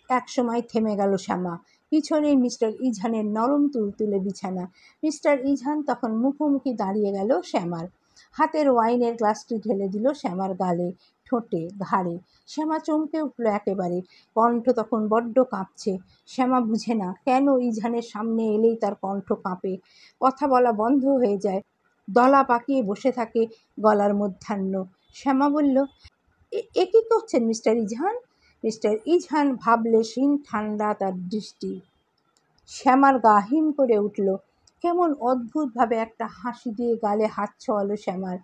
একসময় থেমে গেল শ্যামা। পিছনেই মিস্টার ইজহানের নরম তুলতুলে বিছানা। মিস্টার ইজহান তখন মুখোমুখি দাঁড়িয়ে গেল শ্যামার। হাতের ওয়াইনের গ্লাসটি ঢেলে দিল শ্যামার গালে, ঠোঁটে, ঘাড়ে। শ্যামা চমকে উঠল একেবারে। কণ্ঠ তখন বড্ড কাঁপছে। শ্যামা বুঝে না কেন ইজহানের সামনে এলেই তার কণ্ঠ কাঁপে, কথা বলা বন্ধ হয়ে যায়, দলা পাকিয়ে বসে থাকে গলার মধ্যাহ্ন। শ্যামা বলল, এ কী করছেন মিস্টার ইজহান? মিস্টার ইজহান ভাবলেশহীন, ঠান্ডা তার দৃষ্টি। শ্যামার গা হিম করে উঠল। কেমন অদ্ভুতভাবে একটা হাসি দিয়ে গালে হাত ছোঁয়ালো শ্যামার।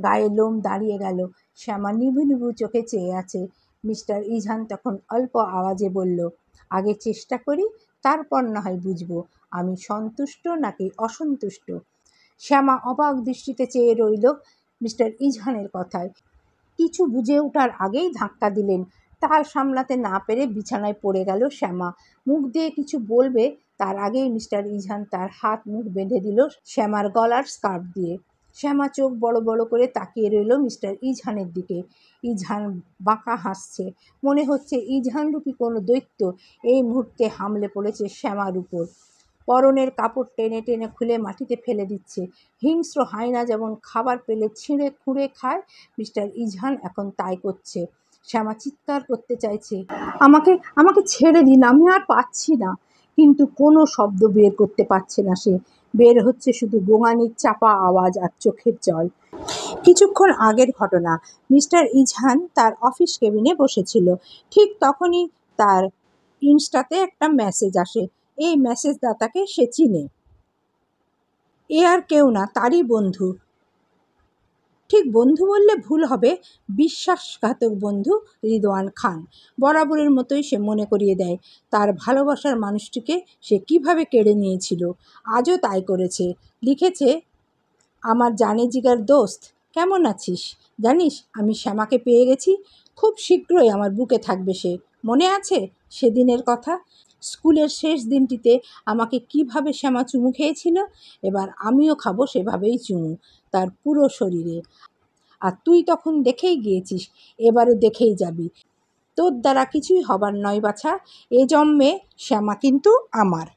গায়ে লোম দাঁড়িয়ে গেল। শ্যামা নিভু নিভু চোখে চেয়ে আছে। মিস্টার ইজহান তখন অল্প আওয়াজে বলল, আগে চেষ্টা করি, তারপর না হয় বুঝবো আমি সন্তুষ্ট নাকি অসন্তুষ্ট। শ্যামা অবাক দৃষ্টিতে চেয়ে রইল মিস্টার ইজহানের কথায়। কিছু বুঝে ওঠার আগেই ধাক্কা দিলেন। তাল সামলাতে না পেরে বিছানায় পড়ে গেল শ্যামা। মুখ দিয়ে কিছু বলবে তার আগেই মিস্টার ইজহান তার হাত মুখ বেঁধে দিল শ্যামার গলার স্কার্ফ দিয়ে। শ্যামা চোখ বড় বড় করে তাকিয়ে রইল মিস্টার ইজহানের দিকে। ইজহান বাঁকা হাসছে। মনে হচ্ছে ইজহানরূপী কোনো দৈত্য এই মুহূর্তে হামলে পড়েছে শ্যামার উপর। পরনের কাপড় টেনে টেনে খুলে মাটিতে ফেলে দিচ্ছে। হিংস্র হায়না যেমন খাবার পেলে ছিঁড়ে খুঁড়ে খায়, মিস্টার ইজহান এখন তাই করছে। শ্যামা চিৎকার করতে চাইছে, আমাকে আমাকে ছেড়ে দিন, আমি আর পাচ্ছি না। কিন্তু কোনো শব্দ বের করতে পারছে না সে। বের হচ্ছে শুধু গোঙানির চাপা আওয়াজ আর চোখের জল। কিছুক্ষণ আগের ঘটনা। মিস্টার ইজহান তার অফিস কেবিনে বসেছিল। ঠিক তখনই তার ইনস্টাতে একটা মেসেজ আসে। এই মেসেজদাতাকে সে চিনে। এ আর কেউ না, তারই বন্ধু। ঠিক বন্ধু বললে ভুল হবে, বিশ্বাসঘাতক বন্ধু রিদওয়ান খান। বরাবরের মতোই সে মনে করিয়ে দেয় তার ভালোবাসার মানুষটিকে সে কিভাবে কেড়ে নিয়েছিল। আজও তাই করেছে। লিখেছে, আমার জানে জিগার দোস্ত, কেমন আছিস? জানিস আমি শ্যামাকে পেয়ে গেছি। খুব শীঘ্রই আমার বুকে থাকবে সে। মনে আছে সেদিনের কথা? স্কুলের শেষ দিনটিতে আমাকে কিভাবে শ্যামা চুমু খেয়েছিল? এবার আমিও খাবো সেভাবেই চুমু, তার পুরো শরীরে। আর তুই তখন দেখেই গিয়েছিস, এবারও দেখেই যাবি। তোর দ্বারা কিছুই হবার নয় বাছা, এ জন্মে শ্যামা কিন্তু আমার।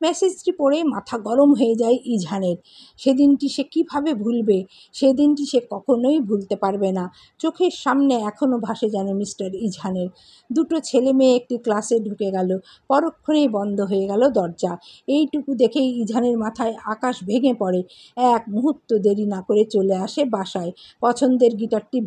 মেসেজটি পড়ে মাথা গরম হয়ে যায় ইজহানের। সেদিনটি সে কিভাবে ভুলবে? সেদিনটি সে কখনোই ভুলতে পারবে না। চোখের সামনে এখনও ভাসে যেন মিস্টার ইজহানের। দুটো ছেলে মেয়ে একটি ক্লাসে ঢুকে গেল। পরক্ষণেই বন্ধ হয়ে গেল দরজা। এইটুকু দেখেই ইজহানের মাথায় আকাশ ভেঙে পড়ে। এক মুহূর্ত দেরি না করে চলে আসে বাসায়। পছন্দের গিটারটি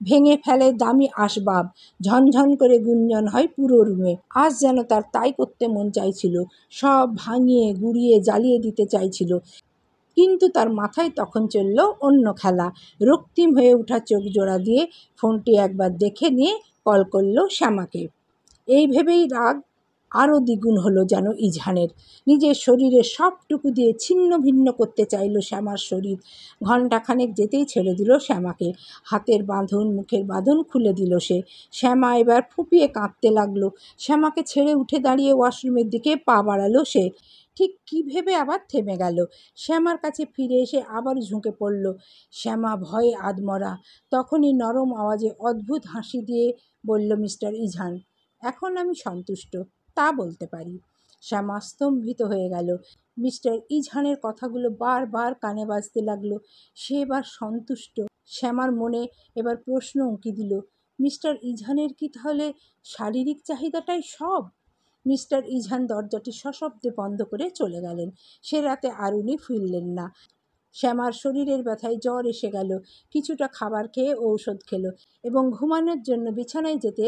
ভেঙে ফেলে দামি আসবাব। ঝনঝন করে গুঞ্জন হয় পুরো রুমে। আজ যেন তার তাই করতে মন চাইছিল। সব ভাঙিয়ে গুঁড়িয়ে জ্বালিয়ে দিতে চাইছিল। কিন্তু তার মাথায় তখন চলল অন্য খেলা। রক্তিম হয়ে ওঠা চোখ জোড়া দিয়ে ফোনটি একবার দেখে নিয়ে কল করল শ্যামাকে। এই ভেবেই রাগ আরও দ্বিগুণ হলো যেন ইজহানের। নিজের শরীরের সবটুকু দিয়ে ছিন্ন ভিন্ন করতে চাইল শ্যামার শরীর। ঘণ্টাখানেক যেতেই ছেড়ে দিল শ্যামাকে। হাতের বাঁধন, মুখের বাঁধন খুলে দিল সে। শ্যামা এবার ফুঁপিয়ে কাঁদতে লাগলো। শ্যামাকে ছেড়ে উঠে দাঁড়িয়ে ওয়াশরুমের দিকে পা বাড়ালো সে। ঠিক কী ভেবে আবার থেমে গেল। শ্যামার কাছে ফিরে এসে আবার ঝুঁকে পড়ল। শ্যামা ভয়ে আধমরা। তখনই নরম আওয়াজে অদ্ভুত হাসি দিয়ে বলল মিস্টার ইজহান, এখন আমি সন্তুষ্ট, তা বলতে পারি। শ্যামা স্তম্ভিত হয়ে গেল। মিস্টার ইজহানের কথাগুলো বারবার কানে বাজতে লাগলো। সে এবার সন্তুষ্ট। শ্যামার মনে এবার প্রশ্ন উঁকি দিল, মিস্টার ইজহানের কি তাহলে শারীরিক চাহিদাটাই সব? মিস্টার ইজহান দরজাটি সশব্দে বন্ধ করে চলে গেলেন। সে রাতে আর উনি ফিরলেন না। শ্যামার শরীরের ব্যথায় জ্বর এসে গেল। কিছুটা খাবার খেয়ে ঔষধ খেলো এবং ঘুমানোর জন্য বিছানায় যেতে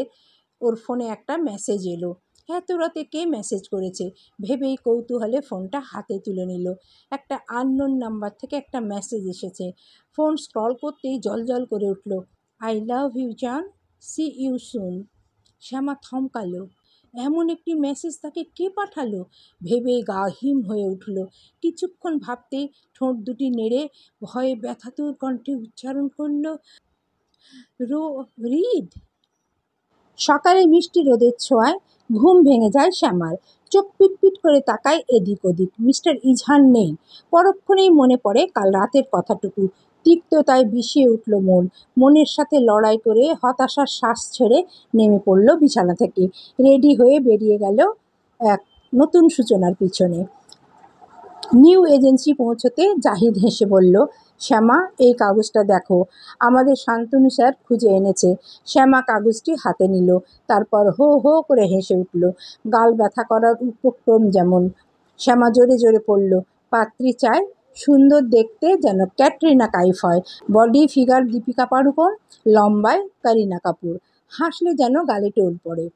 ওর ফোনে একটা মেসেজ এলো। এত রাতে কে মেসেজ করেছে ভেবেই কৌতূহলে ফোনটা হাতে তুলে নিল। একটা আননোন নাম্বার থেকে একটা মেসেজ এসেছে। ফোন স্ক্রল করতেই জলজল করে উঠল, আই লাভ ইউ জান, সি ইউ সুন। শ্যামা থমকালো। এমন একটি মেসেজ তাকে কে পাঠালো ভেবেই গা হিম হয়ে উঠল। কিছুক্ষণ ভাবতেই ঠোঁট দুটি নেড়ে ভয়ে ব্যথাতুর কণ্ঠে উচ্চারণ করল, রিদ। সকালে মিষ্টি রোদের ছোঁয়ায় ঘুম ভেঙে যায় শ্যামার। চোখ পিটপিট করে তাকায় এদিক ওদিক। মিস্টার ইজহান নেই। পরক্ষণেই মনে পড়ে কাল রাতের কথাটুকু। তিক্ততায় বিষিয়ে উঠল মন। মনের সাথে লড়াই করে হতাশার শ্বাস ছেড়ে নেমে পড়ল বিছানা থেকে। রেডি হয়ে বেরিয়ে গেল এক নতুন সূচনার পিছনে। নিউ এজেন্সি পৌঁছতে জাহিদ হেসে বলল, শ্যামা, এই কাগজটা দেখো, আমাদের শান্তনু স্যার খুঁজে এনেছে। শ্যামা কাগজটি হাতে নিল, তারপর হো হো করে হেসে উঠল। গাল ব্যথা করার উপক্রম যেমন। শ্যামা জোরে জোরে পড়ল, পাত্রী চায়, সুন্দর দেখতে যেন ক্যাটরিনা কাইফ হয়, বডি ফিগার দীপিকা পাড়ুকোন, লম্বায় করিনা কাপুর, হাসলে যেন গালে টোল পড়ে।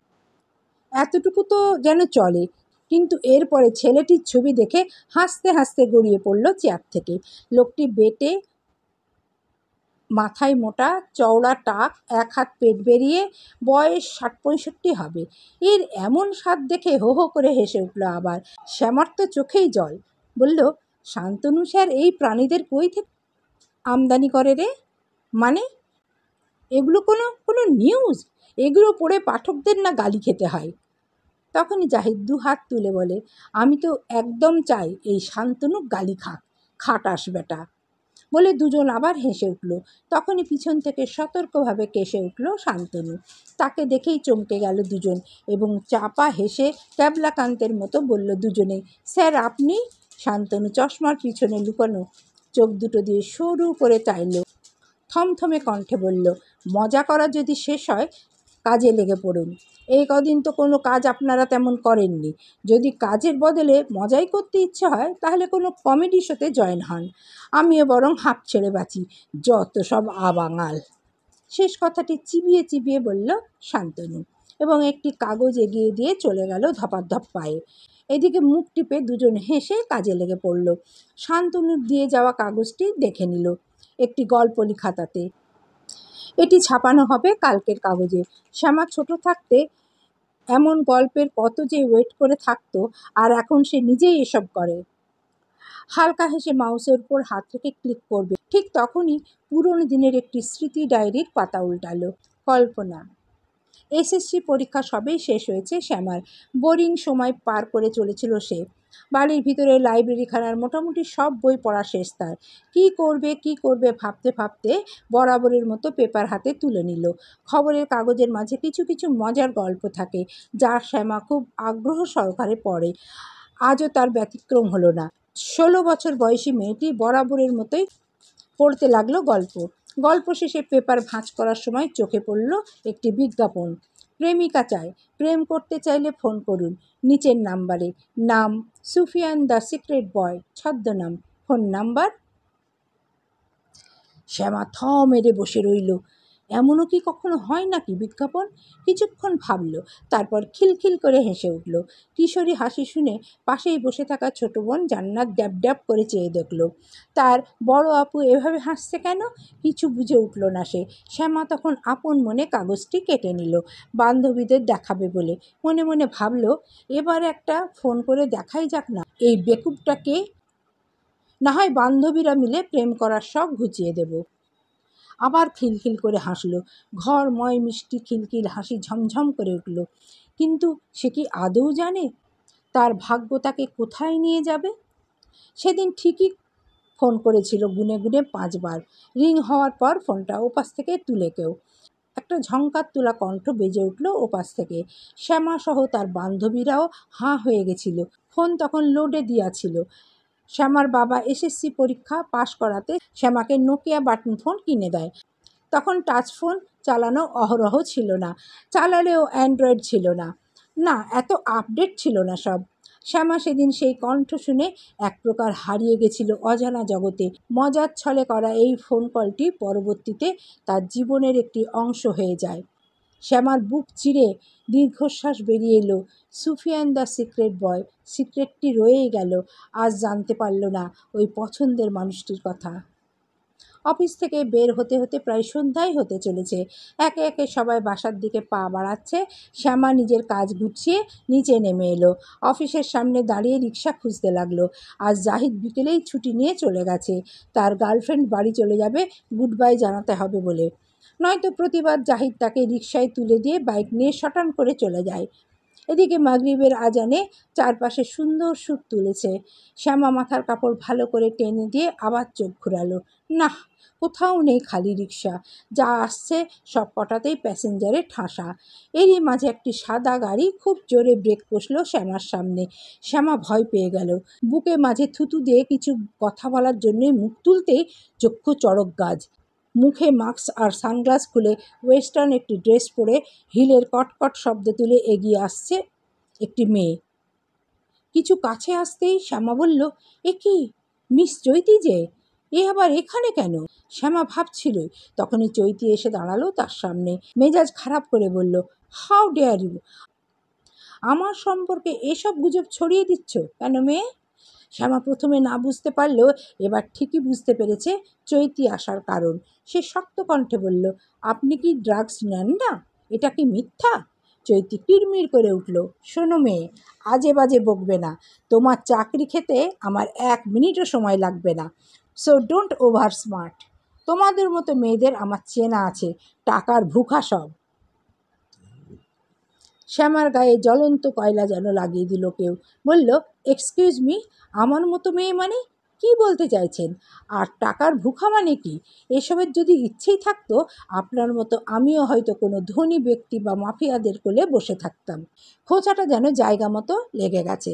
এতটুকু তো যেন চলে, কিন্তু এরপরে ছেলেটির ছবি দেখে হাসতে হাসতে গড়িয়ে পড়ল চেয়ার থেকে। লোকটি বেটে, মাথায় মোটা চওড়া টাক, এক হাত পেট বেরিয়ে, বয়স 60-65 হবে। এর এমন স্বাদ দেখে হো হো করে হেসে উঠল আবার। শ্যামার তো চোখেই জল। বলল, শান্তনু স্যার এই প্রাণীদের কই থেকে আমদানি করে রে? মানে এগুলো কোনো কোনো নিউজ? এগুলো পড়ে পাঠকদের না গালি খেতে হয়? তখনই জাহিদ 2 হাত তুলে বলে, আমি তো একদম চাই এই শান্তনু গালি খাক, খাটাস বেটা। বলে দুজন আবার হেসে উঠল। তখনই পিছন থেকে সতর্কভাবে কেসে উঠল শান্তনু। তাকে দেখেই চমকে গেল দুজন এবং চাপা হেসে ক্যাবলাকান্তের মতো বলল দুজনেই, স্যার আপনি? শান্তনু চশমার পিছনে লুকানো চোখ দুটো দিয়ে সরু করে চাইল। থমথমে কণ্ঠে বলল, মজা করা যদি শেষ হয় কাজে লেগে পড়ুন। এই কদিন তো কোনো কাজ আপনারা তেমন করেননি। যদি কাজের বদলে মজাই করতে ইচ্ছে হয় তাহলে কোনো কমেডি শোতে জয়েন হন। আমিও বরং হাঁপ ছেড়ে বাঁচি, যত সব আবাঙাল। শেষ কথাটি চিবিয়ে চিবিয়ে বলল শান্তনু এবং একটি কাগজ এগিয়ে দিয়ে চলে গেল ধপাধপ পায়ে। এদিকে মুখ টিপে দুজন হেসে কাজে লেগে পড়ল। শান্তনুর দিয়ে যাওয়া কাগজটি দেখে নিল একটি গল্পলি খাতাতে। এটি ছাপানো হবে কালকের কাগজে। শ্যামা ছোট থাকতে এমন গল্পের কত যে ওয়েট করে থাকতো, আর এখন সে নিজেই এসব করে। হালকা হেসে মাউসের উপর হাত রেখে ক্লিক করবে, ঠিক তখনই পুরনো দিনের একটি স্মৃতি ডায়েরির পাতা উল্টালো। কল্পনা। এসএসসি পরীক্ষা সবেই শেষ হয়েছে শ্যামার। বোরিং সময় পার করে চলেছিল সে। বাড়ির ভিতরে লাইব্রেরিখানার মোটামুটি সব বই পড়া শেষ তার। কী করবে ভাবতে ভাবতে বরাবরের মতো পেপার হাতে তুলে নিল। খবরের কাগজের মাঝে কিছু কিছু মজার গল্প থাকে, যা শ্যামা খুব আগ্রহ সহকারে পড়ে। আজও তার ব্যতিক্রম হলো না। 16 বছর বয়সী মেয়েটি বরাবরের মতোই পড়তে লাগলো গল্প। গল্প শেষে পেপার ভাঁজ করার সময় চোখে পড়ল একটি বিজ্ঞাপন। প্রেমিকা চায়, প্রেম করতে চাইলে ফোন করুন নিচের নাম্বারে। নাম সুফিয়ান দ্য সিক্রেট বয়, ছদ্মনাম, ফোন নাম্বার। শ্যামা থ মেরে বসে রইল। এমনও কি কখনো হয় নাকি বিজ্ঞাপন? কিছুক্ষণ ভাবল, তারপর খিলখিল করে হেসে উঠল। কিশোরী হাসি শুনে পাশেই বসে থাকা ছোট বোন জান্নাত ড্যাব ড্যাব করে চেয়ে দেখল তার বড় আপু এভাবে হাসছে কেন। কিছু বুঝে উঠল না সে। শ্যামা তখন আপন মনে কাগজটি কেটে নিল, বান্ধবীদের দেখাবে বলে। মনে মনে ভাবল, এবার একটা ফোন করে দেখাই যাক না এই বেকুবটাকে, না হয় বান্ধবীরা মিলে প্রেম করার শখ ঘুচিয়ে দেব। আবার খিলখিল করে হাসল। ঘরময় মিষ্টি খিলখিল হাসি ঝমঝম করে উঠল। কিন্তু সে কি আদৌ জানে তার ভাগ্য তাকে কোথায় নিয়ে যাবে? সেদিন ঠিকই ফোন করেছিল গুনে গুনে 5 বার। রিং হওয়ার পর ফোনটা ওপাশ থেকে তুলে কেউ। একটা ঝংকার তোলা কণ্ঠ বেজে উঠল ওপাশ থেকে। শ্যামা সহ তার বান্ধবীরাও হাঁ হয়ে গেছিল। ফোন তখন লোডে দিয়াছিল। শ্যামার বাবা এসএসসি পরীক্ষা পাশ করাতে শ্যামাকে নোকিয়া বাটন ফোন কিনে দেয়। তখন টাচ ফোন চালানো অহরহ ছিল না, চালালেও অ্যান্ড্রয়েড ছিল না। না, এত আপডেট ছিল না সব। শ্যামা সেদিন সেই কণ্ঠ শুনে এক প্রকার হারিয়ে গেছিল অজানা জগতে। মজার ছলে করা এই ফোন কলটি পরবর্তীতে তার জীবনের একটি অংশ হয়ে যায়। শ্যামার বুক চিরে দীর্ঘশ্বাস বেরিয়ে এলো। সুফিয়ান দ্য সিক্রেট বয়, সিক্রেটটি রয়েই গেল। আজ জানতে পারল না ওই পছন্দের মানুষটির কথা। অফিস থেকে বের হতে হতে প্রায় সন্ধ্যাই হতে চলেছে। একে একে সবাই বাসার দিকে পা বাড়াচ্ছে। শ্যামা নিজের কাজ গুছিয়ে নিচে নেমে এলো। অফিসের সামনে দাঁড়িয়ে রিক্সা খুঁজতে লাগলো। আজ জাহিদ বিকেলেই ছুটি নিয়ে চলে গেছে। তার গার্লফ্রেন্ড বাড়ি চলে যাবে গুড বাই জানাতে হবে বলে। নয়তো প্রতিবার জাহিদ তাকে রিকশায় তুলে দিয়ে বাইক নিয়ে শটান করে চলে যায়। এদিকে মাগরিবের আজানে চারপাশে সুন্দর সুর তুলেছে। শ্যামা মাথার কাপড় ভালো করে টেনে দিয়ে আবার চোখ ঘুরালো। নাহ, কোথাও নেই খালি রিকশা। যা আসছে সব কটাতেই প্যাসেঞ্জারে ঠাসা। এরই মাঝে একটি সাদা গাড়ি খুব জোরে ব্রেক কষল শ্যামার সামনে। শ্যামা ভয় পেয়ে গেল। বুকে মাঝে থুতু দিয়ে কিছু কথা বলার জন্যে মুখ তুলতেই চক্ষু চড়ক গাছ। মুখে মাস্ক আর সানগ্লাস খুলে ওয়েস্টার্ন একটি ড্রেস পরে হিলের কটকট শব্দ তুলে এগিয়ে আসছে একটি মেয়ে। কিছু কাছে আসতেই শ্যামা বলল, এ কি, মিস চৈতি যে? এ আবার এখানে কেন? শ্যামা ভাবছিল, তখনই চৈতি এসে দাঁড়ালো তার সামনে। মেজাজ খারাপ করে বলল, হাউ ডেয়ার ইউ, আমার সম্পর্কে এসব গুজব ছড়িয়ে দিচ্ছ কেন মেয়ে? শ্যামা প্রথমে না বুঝতে পারলেও এবার ঠিকই বুঝতে পেরেছে চৈতি আসার কারণ। সে শক্ত কণ্ঠে বলল, আপনি কি ড্রাগস নেন না? এটা কি মিথ্যা? চৈতি কিড়মির করে উঠল, শোনো মেয়ে, আজে বাজে বকবে না। তোমার চাকরি খেতে আমার 1 মিনিটও সময় লাগবে না। So don't over smart. তোমাদের মতো মেয়েদের আমার চেনা আছে, টাকার ভুখা সব। শ্যামার গায়ে জ্বলন্ত কয়লা যেন লাগিয়ে দিল কেউ। বলল, এক্সকিউজ মি, আমার মতো মেয়ে মানে কি বলতে চাইছেন? আর টাকার ভুখা মানে কি? এসবের যদি ইচ্ছেই থাকতো, আপনার মতো আমিও হয়তো কোনো ধনী ব্যক্তি বা মাফিয়াদের কোলে বসে থাকতাম। খোঁচাটা যেন জায়গা মতো লেগে গেছে।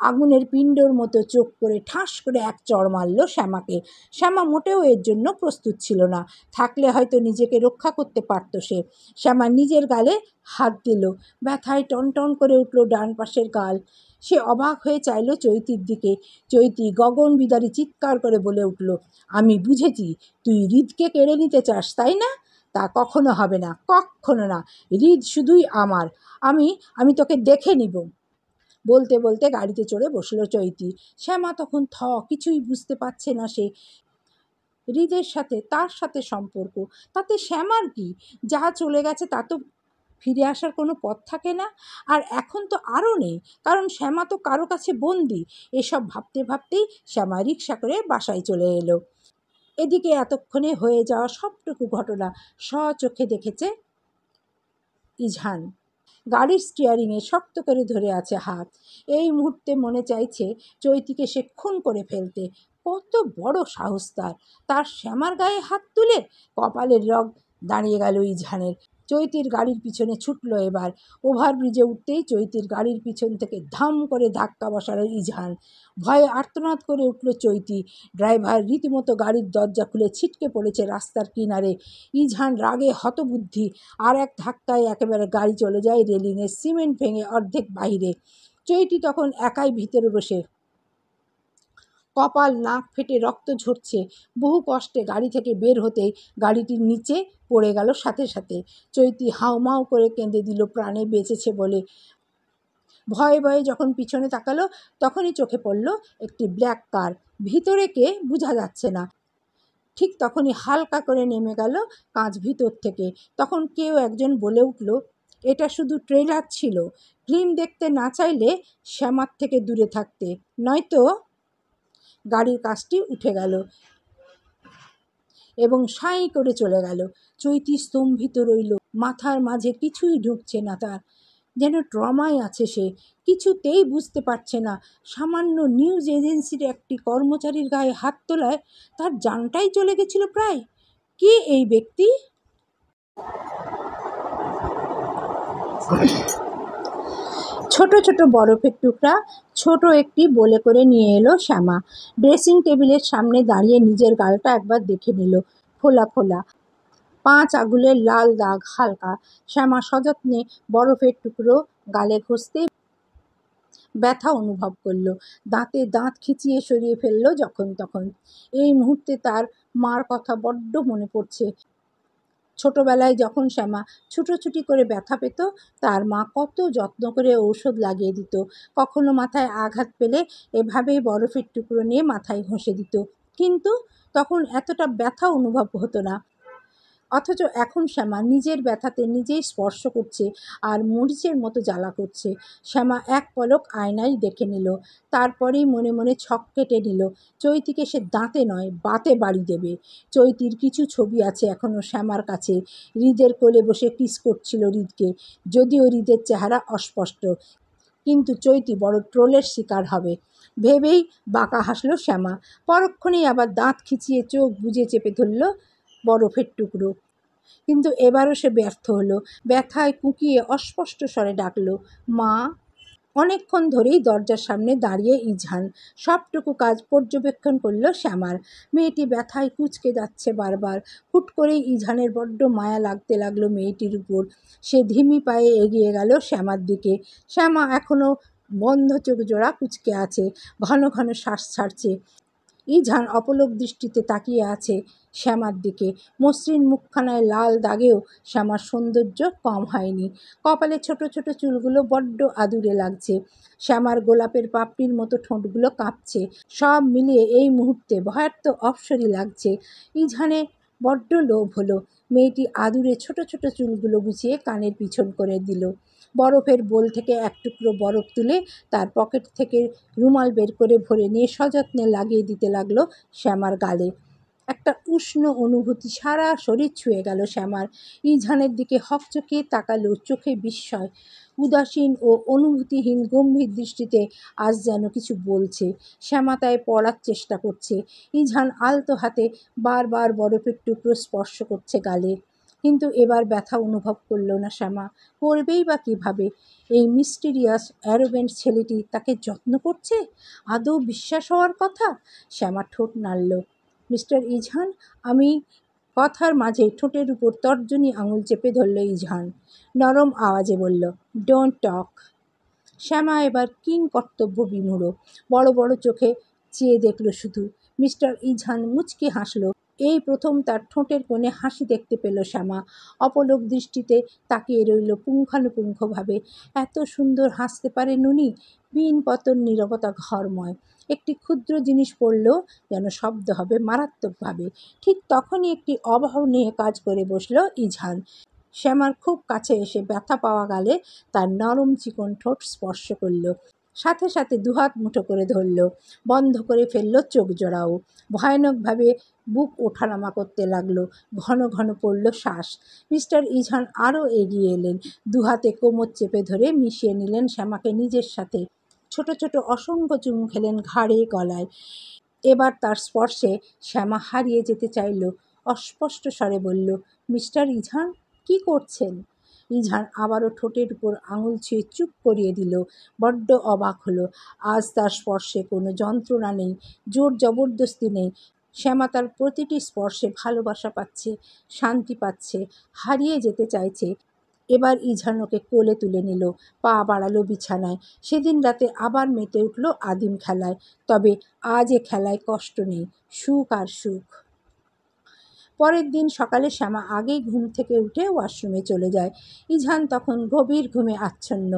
আগুনের পিণ্ডর মতো চোখ করে ঠাস করে এক চড় মারল শ্যামাকে। শ্যামা মোটেও এর জন্য প্রস্তুত ছিল না। থাকলে হয়তো নিজেকে রক্ষা করতে পারত সে। শ্যামা নিজের গালে হাত দিল। ব্যথায় টনটন করে উঠল ডান পাশের গাল। সে অবাক হয়ে চাইল চৈতির দিকে। চৈতি গগন বিদারী চিৎকার করে বলে উঠল, আমি বুঝেছি, তুই হৃদকে কেড়ে নিতে চাস, তাই না? তা কখনো হবে না, কখনো না। হৃদ শুধুই আমার। আমি আমি তোকে দেখে নিব। বলতে বলতে গাড়িতে চড়ে বসলো চৈতি। শ্যামা তখন কিছুই বুঝতে পারছে না সে। হৃদের সাথে তার সাথে সম্পর্ক, তাতে শ্যামার কি? যা চলে গেছে তা তো ফিরে আসার কোনো পথ থাকে না। আর এখন তো আরও নেই, কারণ শ্যামা তো কারো কাছে বন্দি। এসব ভাবতে ভাবতেই শ্যামা রিকশা করে বাসায় চলে এলো। এদিকে এতক্ষণে হয়ে যাওয়া সবটুকু ঘটনা স্বচোখে দেখেছে ইজহান। গাড়ির স্টিয়ারিংয়ে শক্ত করে ধরে আছে হাত। এই মুহূর্তে মনে চাইছে চৈতিকে সে খুন করে ফেলতে। কত বড় সাহস তার! তার শ্যামার গায়ে হাত তুলে! কপালের রগ দাঁড়িয়ে গেল ইজহানের। চৈতির গাড়ির পিছনে ছুটল এবার। ওভারব্রিজে উঠতেই চৈতির গাড়ির পিছন থেকে ধাম করে ধাক্কা বসালো ইজহান। ভয়ে আর্তনাদ করে উঠল চৈতি। ড্রাইভার রীতিমতো গাড়ির দরজা খুলে ছিটকে পড়েছে রাস্তার কিনারে। ইজহান রাগে হতবুদ্ধি। আর এক ধাক্কায় একেবারে গাড়ি চলে যায় রেলিংয়ে, সিমেন্ট ভেঙে অর্ধেক বাহিরে। চৈতি তখন একাই ভিতরে বসে, কপাল নাক ফেটে রক্ত ঝরছে। বহু কষ্টে গাড়ি থেকে বের হতেই গাড়িটির নিচে পড়ে গেল সাথে সাথে। চৈতি হাউমাউ করে কেঁদে দিল প্রাণে বেঁচেছে বলে। ভয়ে ভয়ে যখন পিছনে তাকালো, তখনই চোখে পড়ল একটি ব্ল্যাক কার। ভিতরে কে বোঝা যাচ্ছে না। ঠিক তখনই হালকা করে নেমে গেল কাঁচ ভিতর থেকে। তখন কেউ একজন বলে উঠল, এটা শুধু ট্রেলার ছিল, ফিল্ম দেখতে না চাইলে শ্যামার থেকে দূরে থাকতে, নয়তো। গাড়ির কাজটি উঠে গেল এবং সাঁই করে চলে গেল। চৈতি স্তম্ভিত রইল। মাথার মাঝে কিছুই ঢুকছে না তার। যেন ট্রমায় আছে সে। কিছুতেই বুঝতে পারছে না, সামান্য নিউজ এজেন্সির একটি কর্মচারীর গায়ে হাত তোলায় তার জানটাই চলে গেছিল প্রায়। কে এই ব্যক্তি? ছোট ছোট বরফের টুকরা ছোট একটি বলে করে নিয়ে এলো শ্যামা। ড্রেসিং টেবিলের সামনে দাঁড়িয়ে নিজের গালটা একবার দেখে নিল। ফোলা ফোলা, 5 আঙুলের লাল দাগ হালকা। শ্যামা সযত্নে বরফের টুকরো গালে ঘষতেই ব্যথা অনুভব করলো। দাঁতে দাঁত খিচিয়ে সরিয়ে ফেললো যখন তখন। এই মুহূর্তে তার মার কথা বড্ড মনে পড়ছে। ছোটবেলায় যখন শ্যামা ছুটোছুটি করে ব্যথা পেত, তার মা কত যত্ন করে ঔষধ লাগিয়ে দিত। কখনো মাথায় আঘাত পেলে এভাবেই বরফের টুকরো নিয়ে মাথায় ঘষে দিত। কিন্তু তখন এতটা ব্যথা অনুভব হতো না। অথচ এখন শ্যামা নিজের ব্যথাতে নিজেই স্পর্শ করছে আর মরিচের মতো জ্বালা করছে। শ্যামা এক পলক আয়নায় দেখে নিল, তারপরেই মনে মনে ছক কেটে নিল চৈতিকে সে দাঁতে নয় বাতে বাড়ি দেবে। চৈতির কিছু ছবি আছে এখনও শ্যামার কাছে। হৃদের কোলে বসে কিস করছিল হৃদকে, যদিও হৃদের চেহারা অস্পষ্ট। কিন্তু চৈতি বড় ট্রোলের শিকার হবে ভেবেই বাঁকা হাসল শ্যামা। পরক্ষণেই আবার দাঁত খিচিয়ে চোখ বুজে চেপে ধরল বরফের টুকরো। কিন্তু এবারও সে ব্যর্থ হলো। ব্যথায় কুঁকিয়ে অস্পষ্ট স্বরে ডাকল, মা। অনেকক্ষণ ধরেই দরজার সামনে দাঁড়িয়ে ইজহান সবটুকু কাজ পর্যবেক্ষণ করল শ্যামার। মেয়েটি ব্যথায় কুঁচকে যাচ্ছে বারবার। হুট করেই ইজহানের বড্ড মায়া লাগতে লাগলো মেয়েটির উপর। সে ধিমি পায়ে এগিয়ে গেল শ্যামার দিকে। শ্যামা এখনও বন্ধ চোখ জোড়া কুঁচকে আছে, ঘন ঘন শ্বাস ছাড়ছে। ইজহান অপলক দৃষ্টিতে তাকিয়ে আছে শ্যামার দিকে। মসৃণ মুখখানায় লাল দাগেও শ্যামার সৌন্দর্য কম হয়নি। কপালে ছোট ছোট চুলগুলো বড্ড আদুরে লাগছে। শ্যামার গোলাপের পাপড়ির মতো ঠোঁটগুলো কাঁপছে। সব মিলিয়ে এই মুহূর্তে ভয়ার্থ অপসরী লাগছে। ইজহানে বড্ড লোভ হলো। মেয়েটি আদুরে ছোট ছোট চুলগুলো গুছিয়ে কানের পিছন করে দিল। বরফের বোল থেকে এক টুকরো বরফ তুলে তার পকেট থেকে রুমাল বের করে ভরে নিয়ে সযত্নে লাগিয়ে দিতে লাগলো শ্যামার গালে। একটা উষ্ণ অনুভূতি সারা শরীর ছুঁয়ে গেল শ্যামার। ইজহানের দিকে হকচকিয়ে তাকালো, চোখে বিস্ময়। উদাসীন ও অনুভূতিহীন গম্ভীর দৃষ্টিতে আজ যেন কিছু বলছে। শ্যামা তাই পড়ার চেষ্টা করছে। ইজহান আলতো হাতে বারবার বরফের টুকরো স্পর্শ করছে গালে। কিন্তু এবার ব্যথা অনুভব করল না শ্যামা। করবেই বা কীভাবে? এই মিস্টিরিয়াস অ্যারোগেন্ট ছেলেটি তাকে যত্ন করছে, আদৌ বিশ্বাস হওয়ার কথা? শ্যামা ঠোঁট নাড়ল। মিস্টার ইজহান, আমি। কথার মাঝে ঠোঁটের উপর তর্জনী আঙুল চেপে ধরল ইজহান। নরম আওয়াজে বলল, ডোন্ট টক। শ্যামা এবার কিং কর্তব্য বিমূঢ়। বড় বড় চোখে চেয়ে দেখল শুধু। মিস্টার ইজহান মুচকি হাসল। এই প্রথম তার ঠোঁটের কোণে হাসি দেখতে পেল শ্যামা। অপলক দৃষ্টিতে তাকিয়ে রইল পুঙ্খানুপুঙ্খভাবে। এত সুন্দর হাসতে পারে নুনি? বিন পতন নীরবতা ঘরময়। একটি ক্ষুদ্র জিনিস পড়লেও যেন শব্দ হবে মারাত্মকভাবে। ঠিক তখনই একটি অভাব নিয়ে কাজ করে বসল ইজহান। শ্যামার খুব কাছে এসে ব্যথা পাওয়া গালে তার নরম চিকন ঠোঁট স্পর্শ করল। সাথে সাথে দুহাত মুঠো করে ধরল। বন্ধ করে ফেলল চোখ জোড়াও। ভয়ানকভাবে বুক ওঠানামা করতে লাগলো। ঘন ঘন পড়ল শ্বাস। মিস্টার ইজহান আরও এগিয়ে এলেন। দুহাতে কোমর চেপে ধরে মিশিয়ে নিলেন শ্যামাকে নিজের সাথে। ছোট ছোট অসংখ্য চুমু খেলেন ঘাড়ে, গলায়। এবার তার স্পর্শে শ্যামা হারিয়ে যেতে চাইল। অস্পষ্ট স্বরে বলল, মিস্টার ইজহান, কি করছেন? ইজহান আবারও ঠোঁটের উপর আঙুল ছুঁয়ে চুপ করিয়ে দিল। বড্ড অবাক হলো। আজ তার স্পর্শে কোনো যন্ত্রণা নেই, জোর জবরদস্তি নেই। শ্যামা তার প্রতিটি স্পর্শে ভালোবাসা পাচ্ছে, শান্তি পাচ্ছে, হারিয়ে যেতে চাইছে। এবার ইজহান ওকে কোলে তুলে নিল, পা বাড়ালো বিছানায়। সেদিন রাতে আবার মেতে উঠল আদিম খেলায়। তবে আজ এ খেলায় কষ্ট নেই, সুখ আর সুখ। পরের দিন সকালে শ্যামা আগেই ঘুম থেকে উঠে ওয়াশরুমে চলে যায়। ইজহান তখন গভীর ঘুমে আচ্ছন্ন।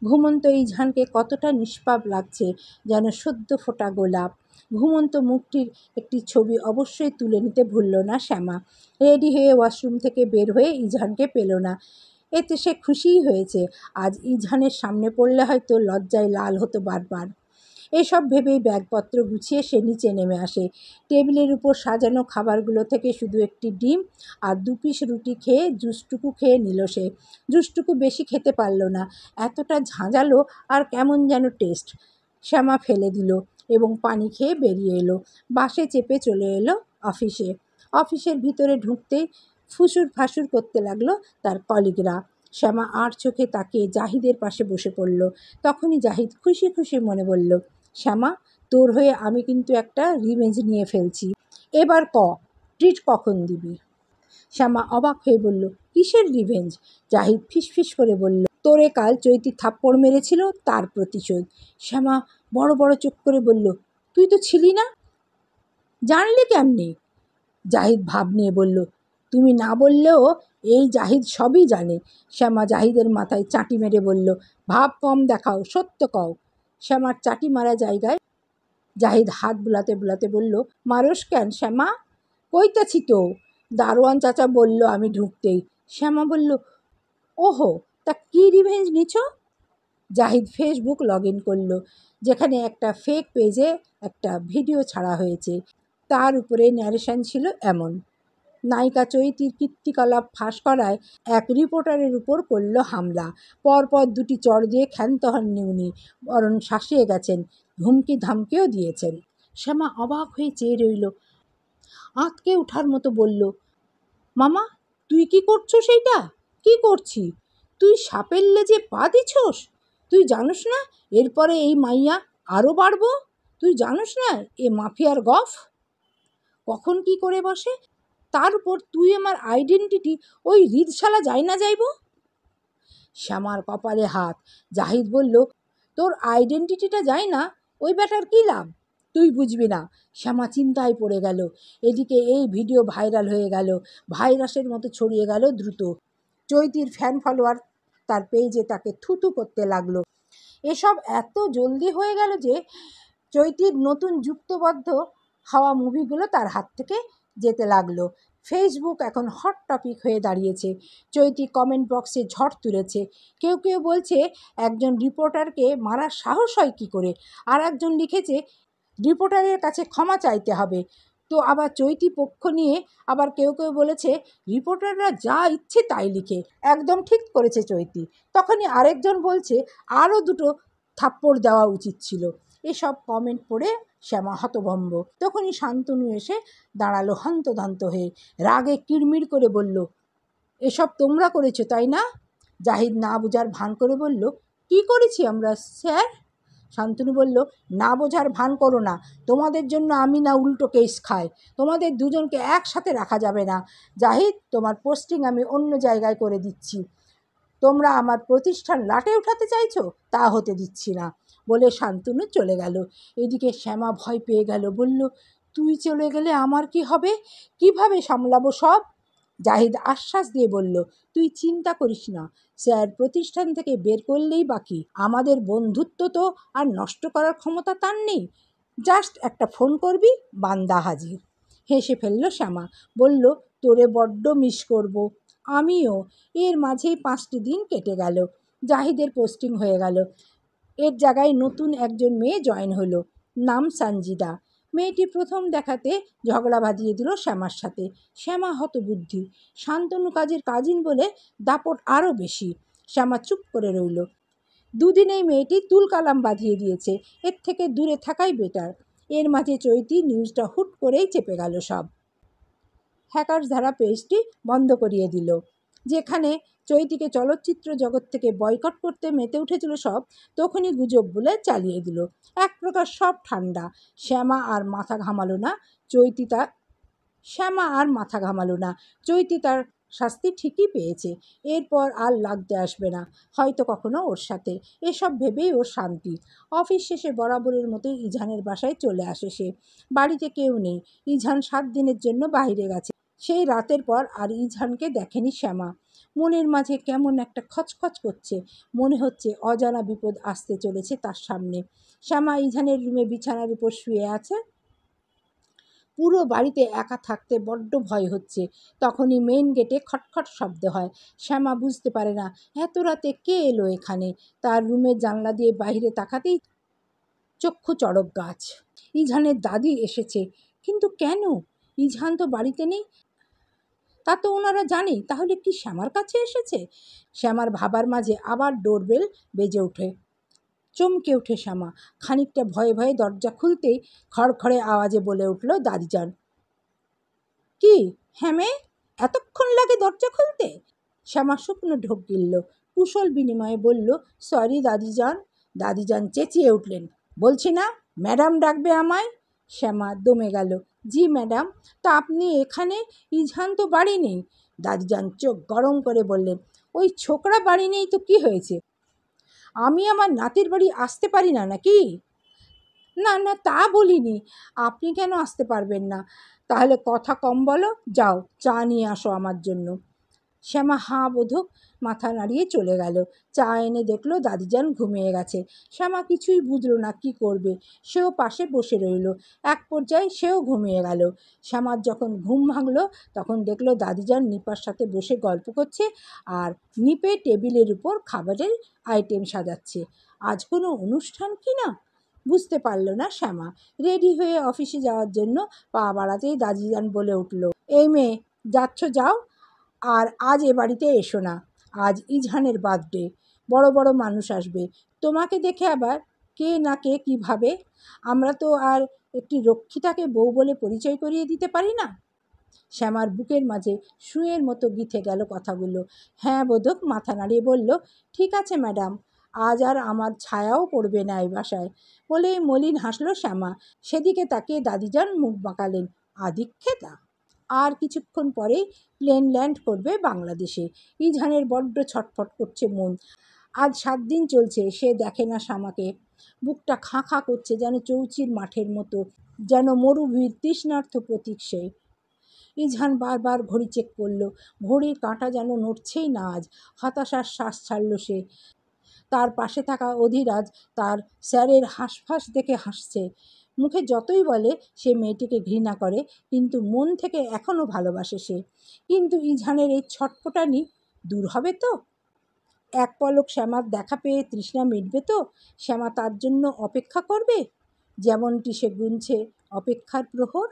ঘুমন্ত ইজহানকে কতটা নিষ্পাপ লাগছে, যেন সদ্য ফোটা গোলাপ। ঘুমন্ত মুখটির একটি ছবি অবশ্যই তুলে নিতে ভুলল না শ্যামা। রেডি হয়ে ওয়াশরুম থেকে বের হয়ে ইজহানকে পেল না। এতে সে খুশিই হয়েছে। আজ ইজহানের সামনে পড়লে হয়তো লজ্জায় লাল হতো বারবার। এসব ভেবেই ব্যাগপত্র গুছিয়ে সে নিচে নেমে আসে। টেবিলের উপর সাজানো খাবারগুলো থেকে শুধু একটি ডিম আর 2 পিস রুটি খেয়ে জুসটুকু খেয়ে নিল সে। জুসটুকু বেশি খেতে পারল না, এতটা ঝাঁঝালো আর কেমন যেন টেস্ট। শ্যামা ফেলে দিল এবং পানি খেয়ে বেরিয়ে এলো। বাসে চেপে চলে এলো অফিসে। অফিসের ভিতরে ঢুকতেই ফুসুর ফাসুর করতে লাগলো তার কলিগরা। শ্যামা আর চোখে তাকিয়ে জাহিদের পাশে বসে পড়ল। তখনই জাহিদ খুশি খুশি মনে বলল, শ্যামা, তোর হয়ে আমি কিন্তু একটা রিভেঞ্জ নিয়ে ফেলছি। এবার ট্রিট কখন দিবি? শ্যামা অবাক হয়ে বলল, কিসের রিভেঞ্জ? জাহিদ ফিসফিস করে বলল, তোরে কাল চৈতি থাপ্পড় মেরেছিল, তার প্রতিশোধ। শ্যামা বড় বড় চোখ করে বলল, তুই তো ছিলি না, জানলি কেমনি? জাহিদ ভাব নিয়ে বলল, তুমি না বললেও এই জাহিদ সবই জানে। শ্যামা জাহিদের মাথায় চাটি মেরে বলল, ভাব কম দেখাও, সত্য কও। শ্যামার চাটি মারা জায়গায় জাহিদ হাত বুলাতে বুলাতে বলল, মারস কেন শ্যামা? কইতাছি তো, দারোয়ান চাচা বলল আমি ঢুকতেই। শ্যামা বলল, ওহো, তা কি রিভেঞ্জ নিছ? জাহিদ ফেসবুক লগ ইন করলো, যেখানে একটা ফেক পেজে একটা ভিডিও ছাড়া হয়েছে। তার উপরে ন্যারেশন ছিল এমন, নায়িকা চৈতির কীর্তিকলাপ ফাঁস করায় এক রিপোর্টারের উপর করল হামলা। পরপর দুটি চড় দিয়ে ক্ষান্ত হননি উনি, বরং শাসিয়ে গেছেন, হুমকি ধামকেও দিয়েছেন। শ্যামা অবাক হয়ে চেয়ে রইল, আঁতকে উঠার মতো বলল, মামা তুই কি করছো? সেইটা কি করছি? তুই সাপের লেজে পা দিছোস? তুই জানোস না এরপরে এই মাইয়া আরও বাড়বো? তুই জানোস না এ মাফিয়ার গফ কখন কি করে বসে? তার উপর তুই আমার আইডেন্টিটি ওই রিদশালা যাই না যাইব। শ্যামার কপালে হাত। জাহিদ বলল, তোর আইডেন্টিটিটা যায় না, ওই ব্যাটার কী লাভ? তুই বুঝবি না। শ্যামা চিন্তায় পড়ে গেল। এদিকে এই ভিডিও ভাইরাল হয়ে গেল, ভাইরাসের মতো ছড়িয়ে গেল দ্রুত। চৈতির ফ্যান ফলোয়ার তার পেজে তাকে থুতু করতে লাগলো। এসব এত জলদি হয়ে গেল যে চৈতির নতুন যুক্তবদ্ধ হওয়া মুভিগুলো তার হাত থেকে যেতে লাগলো। ফেসবুক এখন হট টপিক হয়ে দাঁড়িয়েছে। চৈতি কমেন্ট বক্সে ঝড় তুলেছে। কেউ কেউ বলছে একজন রিপোর্টারকে মারার সাহস হয় কী করে, আর একজন লিখেছে রিপোর্টারের কাছে ক্ষমা চাইতে হবে। তো আবার চৈতি পক্ষ নিয়ে আবার কেউ কেউ বলেছে রিপোর্টাররা যা ইচ্ছে তাই লিখে, একদম ঠিক করেছে চৈতি। তখনই আরেকজন বলছে আরও দুটো থাপ্পড় দেওয়া উচিত ছিল। এসব কমেন্ট পড়ে শ্যামা হতভম্ব। তখনই শান্তনু এসে দাঁড়ালো হন্তদন্ত হয়ে, রাগে কিড়মিড় করে বলল, এসব তোমরা করেছো তাই না? জাহিদ না বোঝার ভান করে বলল, কি করেছি আমরা স্যার? শান্তনু বলল, না বোঝার ভান করো না, তোমাদের জন্য আমি না উল্টো কেস খাই। তোমাদের দুজনকে একসাথে রাখা যাবে না। জাহিদ, তোমার পোস্টিং আমি অন্য জায়গায় করে দিচ্ছি। তোমরা আমার প্রতিষ্ঠান লাটে উঠাতে চাইছো, তা হতে দিচ্ছি না। বলে শান্তনু চলে গেল। এদিকে শ্যামা ভয় পেয়ে গেল, বলল, তুই চলে গেলে আমার কি হবে? কিভাবে সামলাবো সব? জাহিদ আশ্বাস দিয়ে বলল, তুই চিন্তা করিস না, স্যার প্রতিষ্ঠান থেকে বের করলেই বাকি। আমাদের বন্ধুত্ব তো আর নষ্ট করার ক্ষমতা তার নেই। জাস্ট একটা ফোন করবি, বান্দা হাজির। হেসে ফেলল শ্যামা, বলল, তোরে বড্ড মিস করব। আমিও। এর মাঝেই 5টি দিন কেটে গেল। জাহিদের পোস্টিং হয়ে গেল। এর জায়গায় নতুন একজন মেয়ে জয়েন হলো, নাম সঞ্জিদা। মেয়েটি প্রথম দেখাতে ঝগড়া বাঁধিয়ে দিল শ্যামার সাথে। শ্যামা হতবুদ্ধি। শান্তনু কাজের কাজিন বলে দাপট আরও বেশি। শ্যামা চুপ করে রইল। দুদিনেই মেয়েটি তুলকালাম বাঁধিয়ে দিয়েছে। এর থেকে দূরে থাকাই বেটার। এর মাঝে চৈতি নিউজটা হুট করেই চেপে গেল সব। হ্যাকার্স ধারা পেজটি বন্ধ করিয়ে দিল। যেখানে চৈতিকে চলচ্চিত্র জগৎ থেকে বয়কট করতে মেতে উঠেছিল সব, তখনই গুজব বলে চালিয়ে দিল। এক প্রকার সব ঠান্ডা। শ্যামা আর মাথা ঘামালো না। চৈতি তার শাস্তি ঠিকই পেয়েছে। এরপর আর লাগতে আসবে না হয়তো কখনো ওর সাথে। এসব ভেবেই ওর শান্তি। অফিস শেষে বরাবরের মতোই ইঝানের বাসায় চলে আসে সে। বাড়িতে কেউ নেই। ইঝান 7 দিনের জন্য বাইরে গেছে। সেই রাতের পর আর ইঝানকে দেখেনি শ্যামা। মনের মাঝে কেমন একটা খচখচ করছে। মনে হচ্ছে অজানা বিপদ আসতে চলেছে তার সামনে। শ্যামা ইঝানের রুমে বিছানার উপর শুয়ে আছে। পুরো বাড়িতে একা থাকতে বড্ড ভয় হচ্ছে। তখনই মেইন গেটে খটখট শব্দ হয়। শ্যামা বুঝতে পারে না এত রাতে কে এলো এখানে। তার রুমের জানলা দিয়ে বাইরে তাকাতেই চক্ষু চড়ক গাছ। ইঝানের দাদি এসেছে। কিন্তু কেন? ইঝান তো বাড়িতে নেই, তা তো ওনারা জানে। তাহলে কি শ্যামার কাছে এসেছে? শ্যামার ভাবার মাঝে আবার ডোরবেল বেজে ওঠে। চমকে ওঠে শ্যামা। খানিকটা ভয়ে ভয়ে দরজা খুলতেই খড়খড়ে আওয়াজে বলে উঠল দাদিজান, কি হ্যাঁ মেয়ে, এতক্ষণ লাগে দরজা খুলতে? শ্যামা শুকনো ঢোক গিলল। কুশল বিনিময়ে বলল, সরি দাদিজান। দাদিজান চেঁচিয়ে উঠলেন, বলছি না ম্যাডাম ডাকবে আমায়। শ্যামা দমে গেল। জি ম্যাডাম, তা আপনি এখানে? ইজহান তো বাড়ি নেই। দাদিজান চোখ গরম করে বললেন, ওই ছোকরা বাড়ি নেই তো কি হয়েছে? আমি আমার নাতির বাড়ি আসতে পারি না নাকি? না না, তা বলিনি। আপনি কেন আসতে পারবেন না? তাহলে কথা কম বলো, যাও চা নিয়ে আসো আমার জন্য। শ্যামা হাঁ বোধক মাথা নাড়িয়ে চলে গেল। চা এনে দেখলো দাদিজান ঘুমিয়ে গেছে। শ্যামা কিছুই বুঝলো না কি করবে। সেও পাশে বসে রইল। এক পর্যায়ে সেও ঘুমিয়ে গেল। শ্যামার যখন ঘুম ভাঙলো তখন দেখলো দাদিজান নিপার সাথে বসে গল্প করছে আর নিপে টেবিলের উপর খাবারের আইটেম সাজাচ্ছে। আজ কোনো অনুষ্ঠান কি না বুঝতে পারল না শ্যামা। রেডি হয়ে অফিসে যাওয়ার জন্য পা বাড়াতেই দাদিজান বলে উঠল, এই মেয়ে, যাচ্ছ যাও, আর আজ এ বাড়িতে এসো না। আজ ইজহানের বার্থডে, বড় বড় মানুষ আসবে। তোমাকে দেখে আবার কে না কে কী ভাবে। আমরা তো আর একটি রক্ষিতাকে বউ বলে পরিচয় করিয়ে দিতে পারি না। শ্যামার বুকের মাঝে শুঁয়ের মতো গিথে গেল কথাগুলো। হ্যাঁ বোধক মাথা নাড়িয়ে বলল, ঠিক আছে ম্যাডাম, আজ আর আমার ছায়াও পড়বে না এই বাসায়। বলেই মলিন হাসল শ্যামা। সেদিকে তাকিয়ে দাদিজান মুখ বাঁকালেন, আদিক্ষেতা। আর কিছুক্ষণ পরেই প্লেন ল্যান্ড করবে বাংলাদেশে। ইজহানের বড্ড ছটফট করছে মন। আজ 7 দিন চলছে সে দেখে না শ্যামাকে। বুকটা খাঁ খাঁ করছে, যেন চৌচির মাঠের মতো, যেন মরুভূমির তৃষ্ণার্ত প্রতীক সে। ইজহান বারবার ঘড়ি চেক করল। ঘড়ির কাঁটা যেন নড়ছেই না আজ। হতাশার শ্বাস ছাড়ল সে। তার পাশে থাকা অধিরাজ তার স্যারের হাঁসফাঁস দেখে হাসছে। মুখে যতই বলে সে মেয়েটিকে ঘৃণা করে, কিন্তু মন থেকে এখনও ভালোবাসে সে। কিন্তু ইজহানের এই ছটফটানি দূর হবে তো? এক পলক শ্যামার দেখা পেয়ে তৃষ্ণা মিটবে তো? শ্যামা তার জন্য অপেক্ষা করবে, যেমনটি সে গুনছে অপেক্ষার প্রহর।